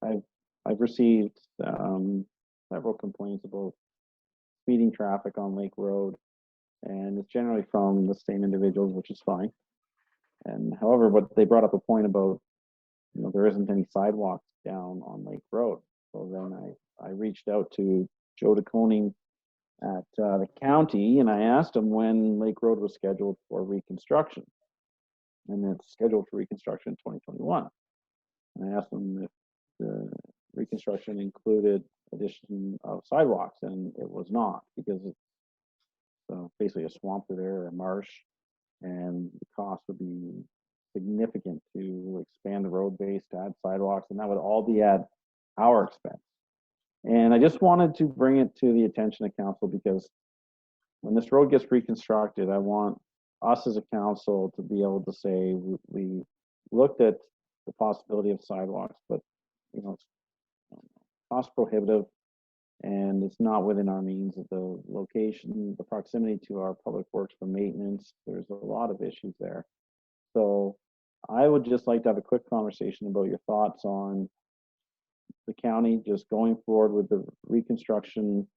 I've received several complaints about speeding traffic on Lake Road, and it's generally from the same individuals, which is fine. And however, but they brought up a point about, you know, there isn't any sidewalks down on Lake Road. So then I reached out to Joe DeConing at the county, and I asked him when Lake Road was scheduled for reconstruction. And it's scheduled for reconstruction in 2021. And I asked him if the reconstruction included addition of sidewalks, and it was not, because it's basically a swamp there, a marsh, and the cost would be significant to expand the road base to add sidewalks, and that would all be at our expense. And I just wanted to bring it to the attention of council, because when this road gets reconstructed, I want us as a council to be able to say we looked at the possibility of sidewalks, but you know, it's cost prohibitive and it's not within our means of the location, the proximity to our public works for maintenance. There's a lot of issues there. So I would just like to have a quick conversation about your thoughts on the county just going forward with the reconstruction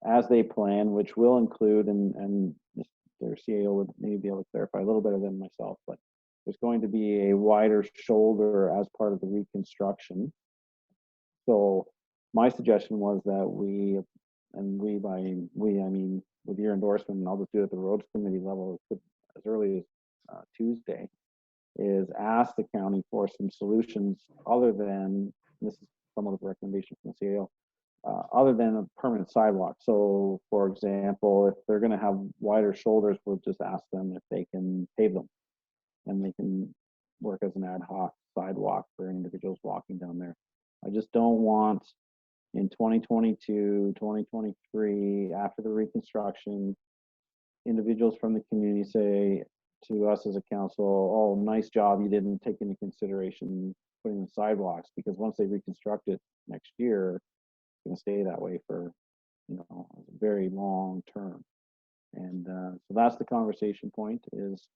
as they plan, which will include, and their CAO would maybe be able to clarify a little better than myself, but there's going to be a wider shoulder as part of the reconstruction. So my suggestion was that we, and by we I mean with your endorsement, and I'll just do it at the roads committee level as early as Tuesday, is ask the county for some solutions other than, this is some of the recommendation from the CAO, other than a permanent sidewalk. So for example, if they're going to have wider shoulders, we'll just ask them if they can pave them and they can work as an ad hoc sidewalk for individuals walking down there. I just don't want in 2022, 2023, after the reconstruction, individuals from the community to us as a council, oh, nice job, you didn't take into consideration putting in sidewalks, because once they reconstruct it next year, it's gonna stay that way for, you know, a very long term. And so that's the conversation point is,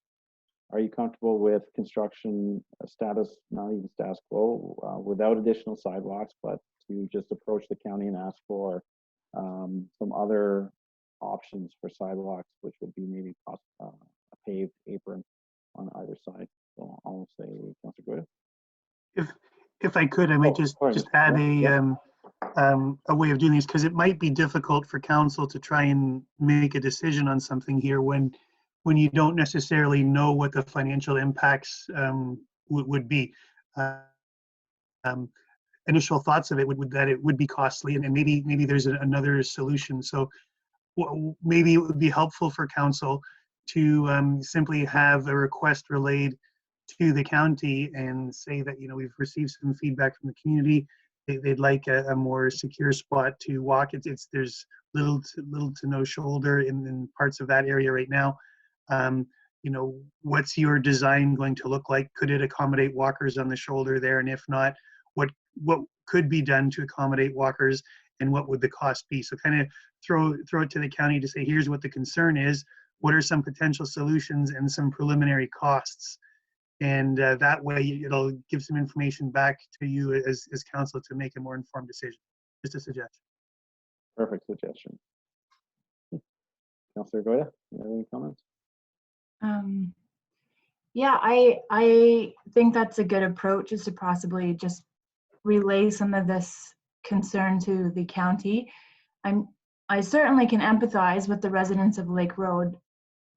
are you comfortable with construction status, not even status quo, without additional sidewalks, but to just approach the county and ask for some other options for sidewalks, which would be maybe a paved apron on either side. So I'll say, Councillor Goyette. If I could, I might just add Yeah. a way of doing this, because it might be difficult for council to try and make a decision on something here when you don't necessarily know what the financial impacts would be. Initial thoughts of it would that it would be costly, and maybe there's another solution. So maybe it would be helpful for council to simply have a request relayed to the county and say that, you know, we've received some feedback from the community. They'd like a more secure spot to walk. There's little to no shoulder in parts of that area right now. You know, what's your design going to look like? Could it accommodate walkers on the shoulder there? And if not, what could be done to accommodate walkers, and what would the cost be? So kind of throw it to the county to say, here's what the concern is. What are some potential solutions and some preliminary costs? And that way it'll give some information back to you as council to make a more informed decision. Just a suggestion. Perfect suggestion. Councillor Goyette, you have any comments? Yeah, I think that's a good approach, is to possibly just relay some of this concern to the county. I certainly can empathize with the residents of Lake Road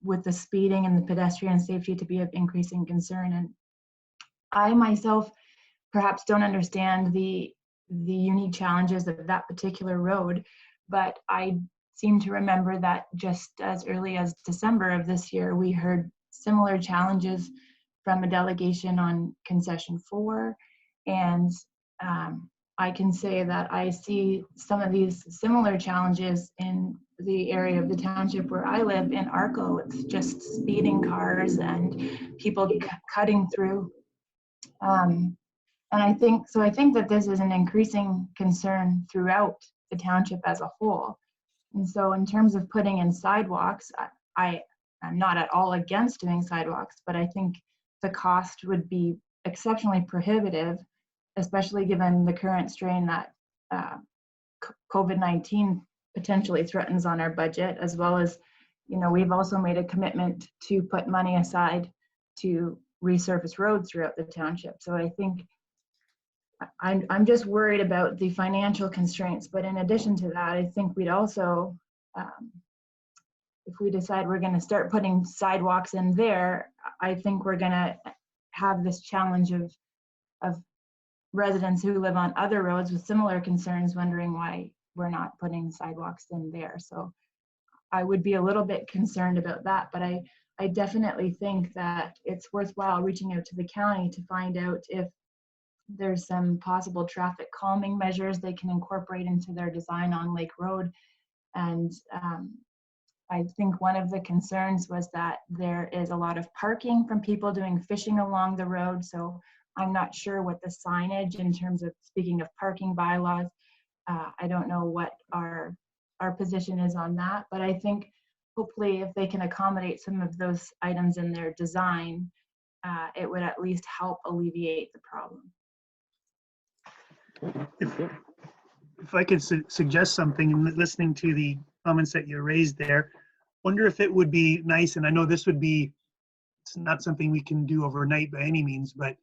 with the speeding and the pedestrian safety to be of increasing concern. And I myself perhaps don't understand the unique challenges of that particular road, but I seem to remember that just as early as December of this year, we heard similar challenges from a delegation on concession 4. And I can say that I see some of these similar challenges in the area of the township where I live in Arco. It's just speeding cars and people cutting through. And I think that this is an increasing concern throughout the township as a whole. And so in terms of putting in sidewalks, I'm not at all against doing sidewalks, but I think the cost would be exceptionally prohibitive, especially given the current strain that COVID-19 potentially threatens on our budget, as well as, you know, we've also made a commitment to put money aside to resurface roads throughout the township. So I think I'm just worried about the financial constraints. But in addition to that, I think we'd also, if we decide we're going to start putting sidewalks in there, I think we're going to have this challenge of residents who live on other roads with similar concerns wondering why we're not putting sidewalks in there. So I would be a little bit concerned about that, but I definitely think that it's worthwhile reaching out to the county to find out if there's some possible traffic calming measures they can incorporate into their design on Lake Road. And I think one of the concerns was that there is a lot of parking from people doing fishing along the road. So I'm not sure what the signage in terms of, speaking of parking bylaws, I don't know what our position is on that, but I think hopefully if they can accommodate some of those items in their design, it would at least help alleviate the problem. If I could suggest something, and listening to the comments that you raised there, wonder if it would be nice, and I know this would be, it's not something we can do overnight by any means, but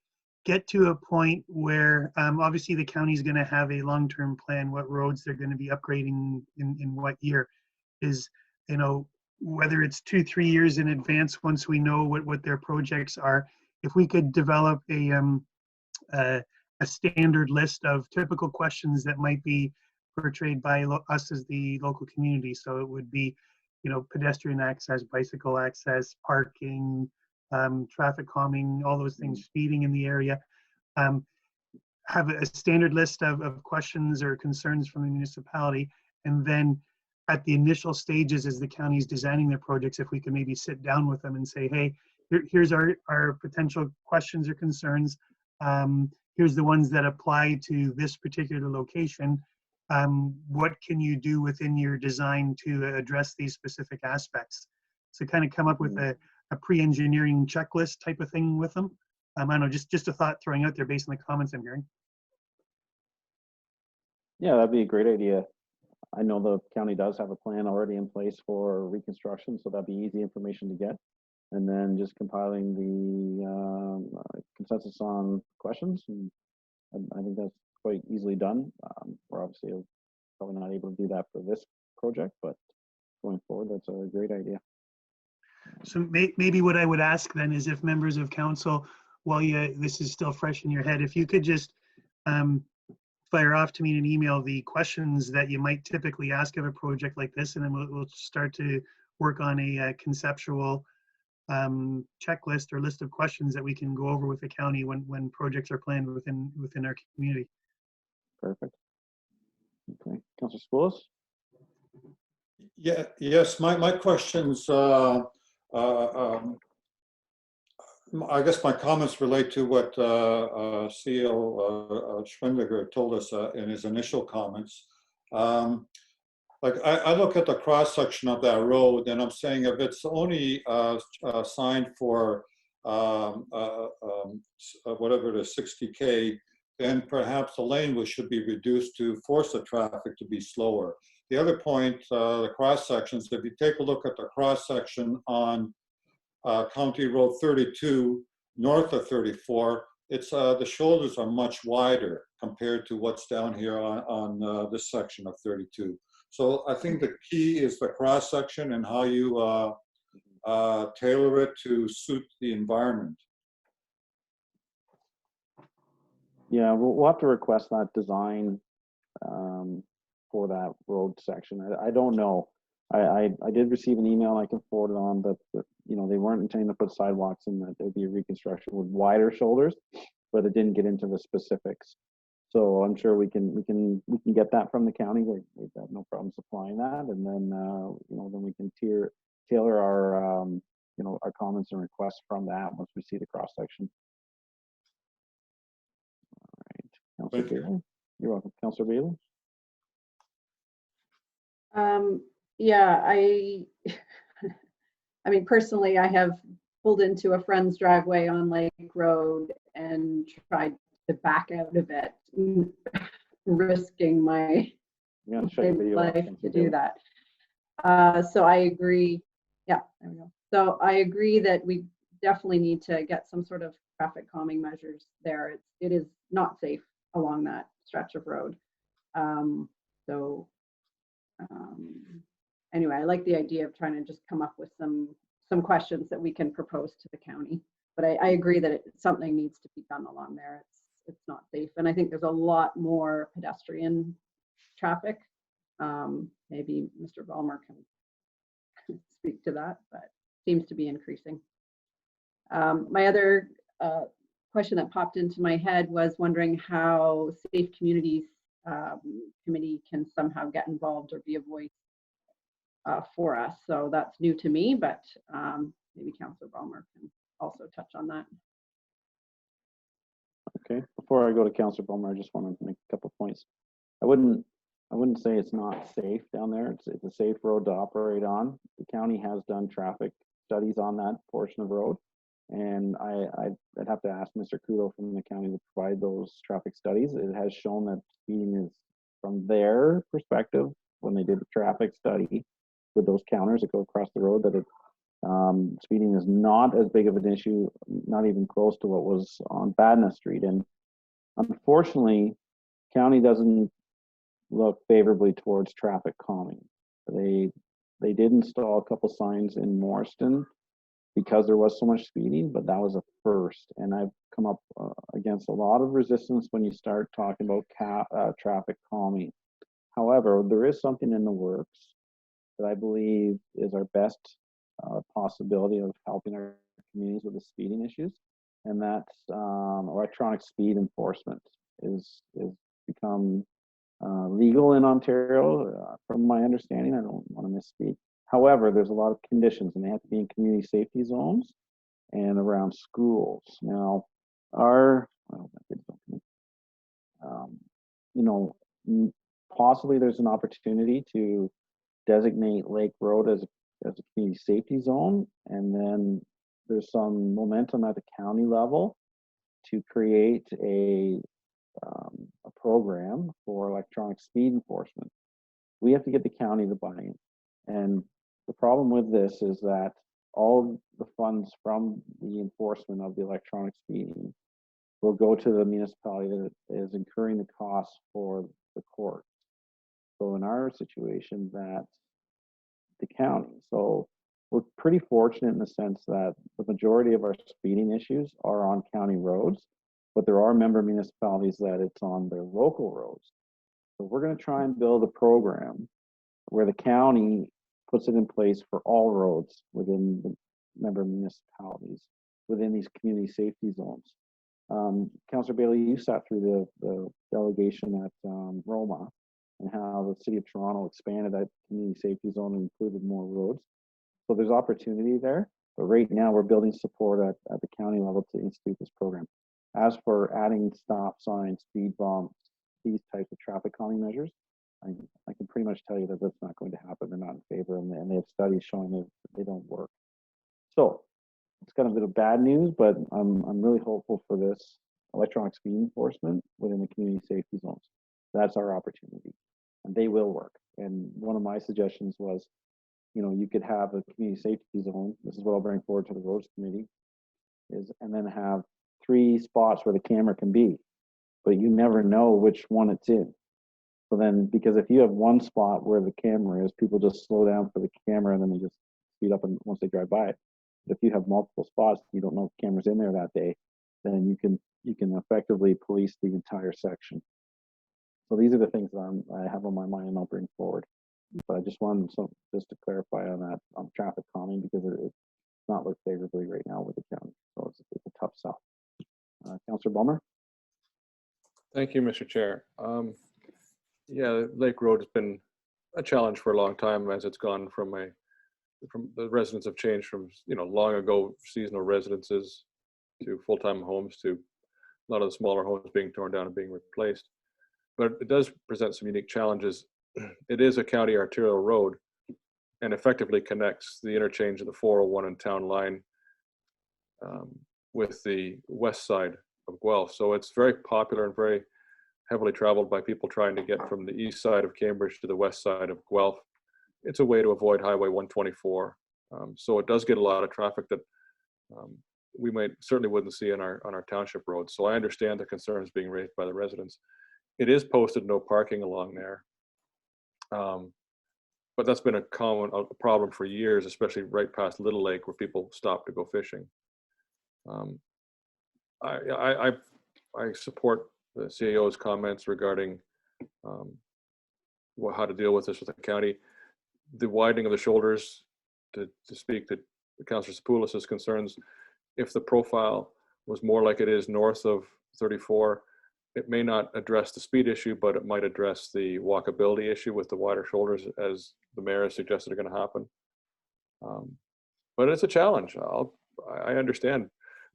get to a point where obviously the county is going to have a long-term plan, what roads they're going to be upgrading in what year, is, you know, whether it's 2-3 years in advance, once we know what their projects are, if we could develop a standard list of typical questions that might be portrayed by us as the local community. So it would be, you know, pedestrian access, bicycle access, parking, traffic calming, all those things, speeding in the area. Have a standard list of questions or concerns from the municipality. And then at the initial stages as the county is designing their projects, if we could maybe sit down with them and say, hey, here's our potential questions or concerns. Here's the ones that apply to this particular location. What can you do within your design to address these specific aspects? So kind of come up with a pre-engineering checklist type of thing with them. I don't know, just a thought throwing out there based on the comments I'm hearing. Yeah, that'd be a great idea. I know the county does have a plan already in place for reconstruction, so that'd be easy information to get. And then just compiling the consensus on questions, and I think that's quite easily done. We're obviously probably not able to do that for this project, but going forward, that's a great idea. So maybe what I would ask then is if members of council, while this is still fresh in your head, if you could just fire off to me in an email the questions that you might typically ask of a project like this, and then we'll start to work on a conceptual checklist or list of questions that we can go over with the county when projects are planned within our community. Perfect. Okay, Councillor Spoulos? Yeah, yes, my questions, I guess my comments relate to what CEO Schwindiger told us in his initial comments. Like I look at the cross section of that road, and I'm saying if it's only signed for whatever it is, 60K, then perhaps the lane should be reduced to force the traffic to be slower. The other point, the cross sections, if you take a look at the cross section on County Road 32, north of 34, it's the shoulders are much wider compared to what's down here on this section of 32. So I think the key is the cross section and how you tailor it to suit the environment. Yeah, we'll have to request that design for that road section. I don't know. I did receive an email I can forward it on that you know, they weren't intending to put sidewalks in, that there'd be a reconstruction with wider shoulders, but it didn't get into the specifics. So I'm sure we can get that from the county. They've got no problem supplying that, and then you know, then we can tailor our you know, our comments and requests from that once we see the cross section. All right, Councillor Bailey. You're welcome, Councillor Bailey. Yeah, I mean, personally, I have pulled into a friend's driveway on Lake Road and tried to back out of it, risking my life to do that. So I agree. Yeah, there we go. So I agree that we definitely need to get some sort of traffic calming measures there. It is not safe along that stretch of road. Anyway, I like the idea of trying to just come up with some questions that we can propose to the county. But I agree that something needs to be done along there. It's not safe, and I think there's a lot more pedestrian traffic. Maybe Mr. Ballmer can speak to that, but seems to be increasing. My other question that popped into my head was wondering how Safe Communities Committee can somehow get involved or be a voice for us. So that's new to me, but maybe Councillor Ballmer can also touch on that. Okay, before I go to Councillor Ballmer, I just want to make a couple points. I wouldn't say it's not safe down there. It's a safe road to operate on. The county has done traffic studies on that portion of road, and I'd have to ask Mr. Kudo from the county to provide those traffic studies. It has shown that speeding is, from their perspective, when they did the traffic study with those counters that go across the road, that speeding is not as big of an issue, not even close to what was on Badna Street. And unfortunately, county doesn't look favorably towards traffic calming. They did install a couple signs in Morriston because there was so much speeding, but that was a first. And I've come up against a lot of resistance when you start talking about traffic calming. However, there is something in the works that I believe is our best possibility of helping our communities with the speeding issues, and that's electronic speed enforcement is become legal in Ontario, from my understanding. I don't want to misspeak. However, there's a lot of conditions, and they have to be in community safety zones. and around schools. Now, our, well, my kids don't come in. You know, possibly there's an opportunity to designate Lake Road as a community safety zone, and then there's some momentum at the county level to create a program for electronic speed enforcement. We have to get the county to buy in, and the problem with this is that all the funds from the enforcement of the electronic speeding will go to the municipality that is incurring the costs for the court. So in our situation, that's the county. So we're pretty fortunate in the sense that the majority of our speeding issues are on county roads, but there are member municipalities that it's on their local roads. So we're going to try and build a program where the county puts it in place for all roads within the member municipalities, within these community safety zones. Councillor Bailey, you sat through the delegation at Roma and how the City of Toronto expanded that community safety zone and included more roads. So there's opportunity there, but right now we're building support at the county level to institute this program. As for adding stop signs, speed bumps, these types of traffic calming measures, I can pretty much tell you that that's not going to happen. They're not in favor, and they have studies showing that they don't work. So it's kind of a bit of bad news, but I'm really hopeful for this electronic speed enforcement within the community safety zones. That's our opportunity, and they will work. And one of my suggestions was, you know, you could have a community safety zone. This is what I'll bring forward to the roads committee, and then have 3 spots where the camera can be, but you never know which one it's in. So then, because if you have one spot where the camera is, people just slow down for the camera and then they just speed up and once they drive by it. But if you have multiple spots, you don't know if the camera's in there that day, then you can effectively police the entire section. So these are the things that I have on my mind and I'll bring forward. But I just wanted just to clarify on that on traffic calming, because it's not looked favorably right now with the county. So it's a tough sell. Councillor Bulmer. Thank you, Mr. Chair. Yeah, Lake Road has been a challenge for a long time as it's gone from the residents have changed from, you know, long ago seasonal residences to full-time homes to a lot of the smaller homes being torn down and being replaced. But it does present some unique challenges. It is a county arterial road and effectively connects the interchange of the 401 and Town Line with the west side of Guelph. So it's very popular and very heavily traveled by people trying to get from the east side of Cambridge to the west side of Guelph. It's a way to avoid Highway 124. So it does get a lot of traffic that we certainly wouldn't see on our township roads. So I understand the concerns being raised by the residents. It is posted no parking along there. But that's been a problem for years, especially right past Little Lake where people stop to go fishing. I support the CAO's comments regarding how to deal with this with the county. The widening of the shoulders, to speak to Councillor Sapoulis' concerns, if the profile was more like it is north of 34, it may not address the speed issue, but it might address the walkability issue with the wider shoulders, as the mayor has suggested are going to happen. But it's a challenge. I understand.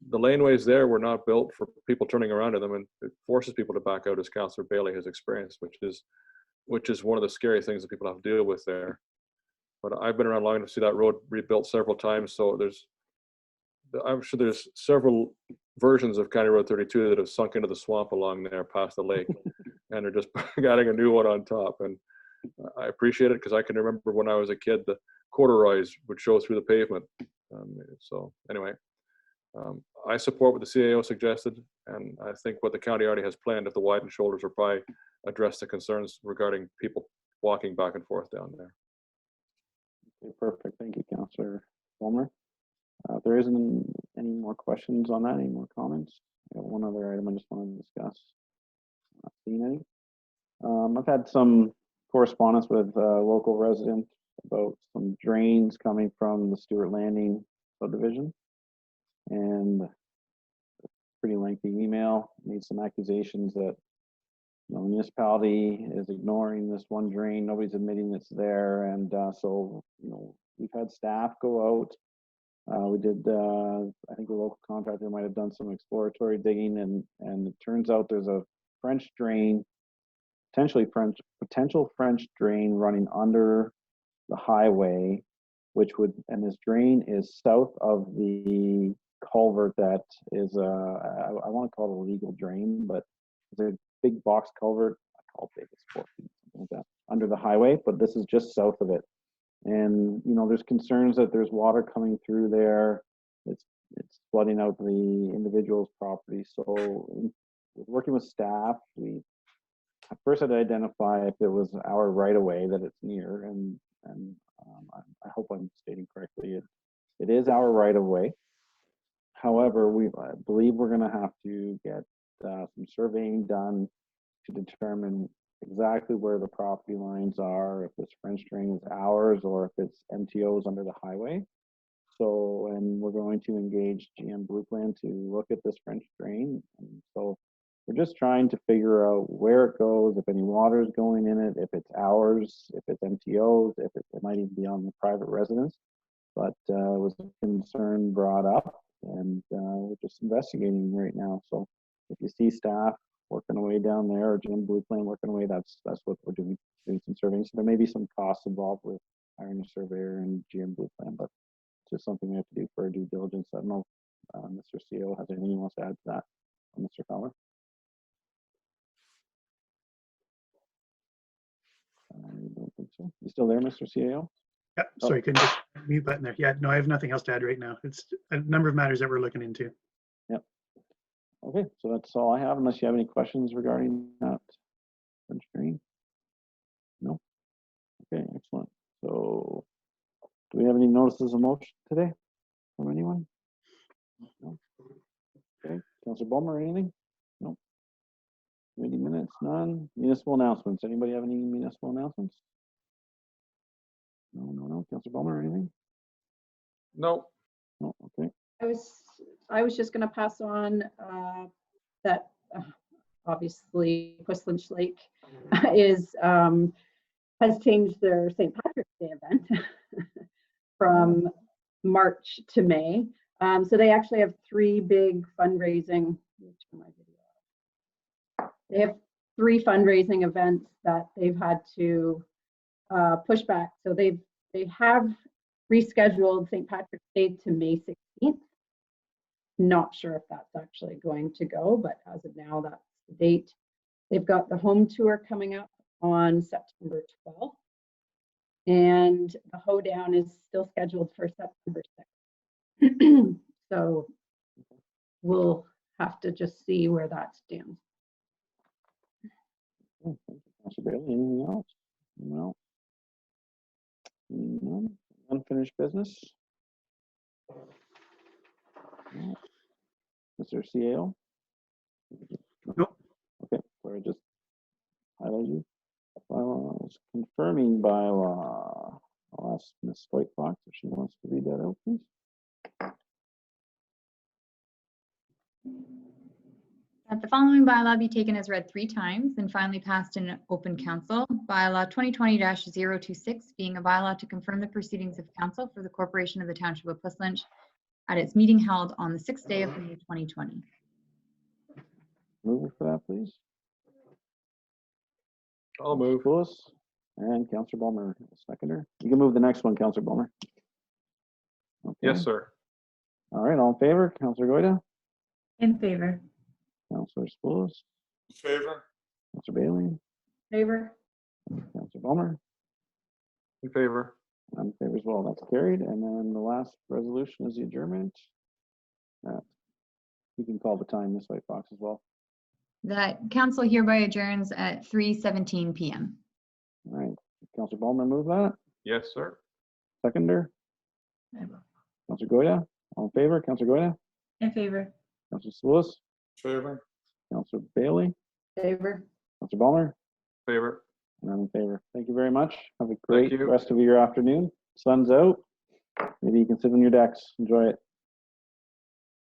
The laneways there were not built for people turning around in them, and it forces people to back out, as Councillor Bailey has experienced, which is one of the scary things that people have to deal with there. But I've been around long enough to see that road rebuilt several times, so I'm sure there's several versions of County Road 32 that have sunk into the swamp along there past the lake, and they're just adding a new one on top. And I appreciate it, because I can remember when I was a kid, the corduroys would show through the pavement. So anyway. I support what the CAO suggested, and I think what the county already has planned at the widened shoulders will probably address the concerns regarding people walking back and forth down there. Okay, perfect. Thank you, Councillor Bulmer. If there isn't any more questions on that, any more comments? I got one other item I just wanted to discuss. Not seeing any. I've had some correspondence with local residents about some drains coming from the Stewart Landing subdivision. And pretty lengthy email, made some accusations that, you know, the municipality is ignoring this one drain, nobody's admitting it's there. And so, you know, we've had staff go out We did, I think the local contractor might have done some exploratory digging, and it turns out there's a French drain, potential French drain running under the highway, which would, and this drain is south of the culvert that is, I want to call it a legal drain, but it's a big box culvert. I call it big, it's 4 feet, something like that, under the highway, but this is just south of it. And, you know, there's concerns that there's water coming through there. It's flooding out the individual's property. So working with staff, we at first had to identify if it was our right of way that it's near, and I hope I'm stating correctly. It is our right of way. However, I believe we're going to have to get some surveying done to determine exactly where the property lines are, if this French drain is ours or if it's MTO's under the highway. So, and we're going to engage GM Blueplan to look at this French drain. And so we're just trying to figure out where it goes, if any water is going in it, if it's ours, if it's MTO's, if it might even be on the private residence. But it was a concern brought up, and we're just investigating right now. So if you see staff working away down there, or GM Blueplan working away, that's what we're doing some surveying. So there may be some costs involved with hiring a surveyor and GM Blueplan, but it's just something we have to do for our due diligence. I don't know if Mr. CEO has anything else to add to that, or Mr. Fowler. I don't think so. You still there, Mr. CEO? Yeah, sorry, couldn't get the mute button there. Yeah, no, I have nothing else to add right now. It's a number of matters that we're looking into. Yep. Okay, so that's all I have, unless you have any questions regarding that French drain. No? Okay, excellent. So do we have any notices of motion today from anyone? No? Okay, Councilor Bulmer, anything? No. Committee minutes, none. Municipal announcements. Anybody have any municipal announcements? No. Councilor Bulmer, anything? No. No, okay. I was just going to pass on that obviously Whistling Lake has changed their St. Patrick's Day event from March to May. So they actually have 3 big fundraising. They have 3 fundraising events that they've had to push back. So they have rescheduled St. Patrick's Day to May 16th. Not sure if that's actually going to go, but as of now, that's the date. They've got the home tour coming up on September 12th. And the hoedown is still scheduled for September 6th. So we'll have to just see where that stands. Councilor Bailey, anything else? No. None. Unfinished business? No. Mr. CAO? Nope. Okay, so I just highlight you. Bylaws, confirming bylaw. I'll ask Ms. Whitefox if she wants to read that out, please. That the following bylaw be taken as read 3 times and finally passed in open council. Bylaw 2020-026 being a bylaw to confirm the proceedings of council for the Corporation of the Township of West Lynch at its meeting held on the 6th day of May 2020. Mover for that, please. I'll move. Poulos and Councilor Bulmer, seconder. You can move the next one, Councilor Bulmer. Okay. Yes, sir. All right, all in favor? Councilor Goyda? In favor. Councilor Poulos? In favor? Councilor Bailey? Favor? Councilor Bulmer? In favor. I'm in favor as well. That's carried. And then the last resolution is the adjournment. You can call the time, Ms. Whitefox, as well. That council hereby adjourns at 3:17 p.m. All right. Councilor Bulmer, move that. Yes, sir. Seconder? Councilor Goyda? All in favor? Councilor Goyda? In favor. Councilor Poulos? Favor? Councilor Bailey? Favor? Councilor Bulmer? Favor. And I'm in favor. Thank you very much. Have a great you. rest of your afternoon. Sun's out. Maybe you can sit on your decks. Enjoy it.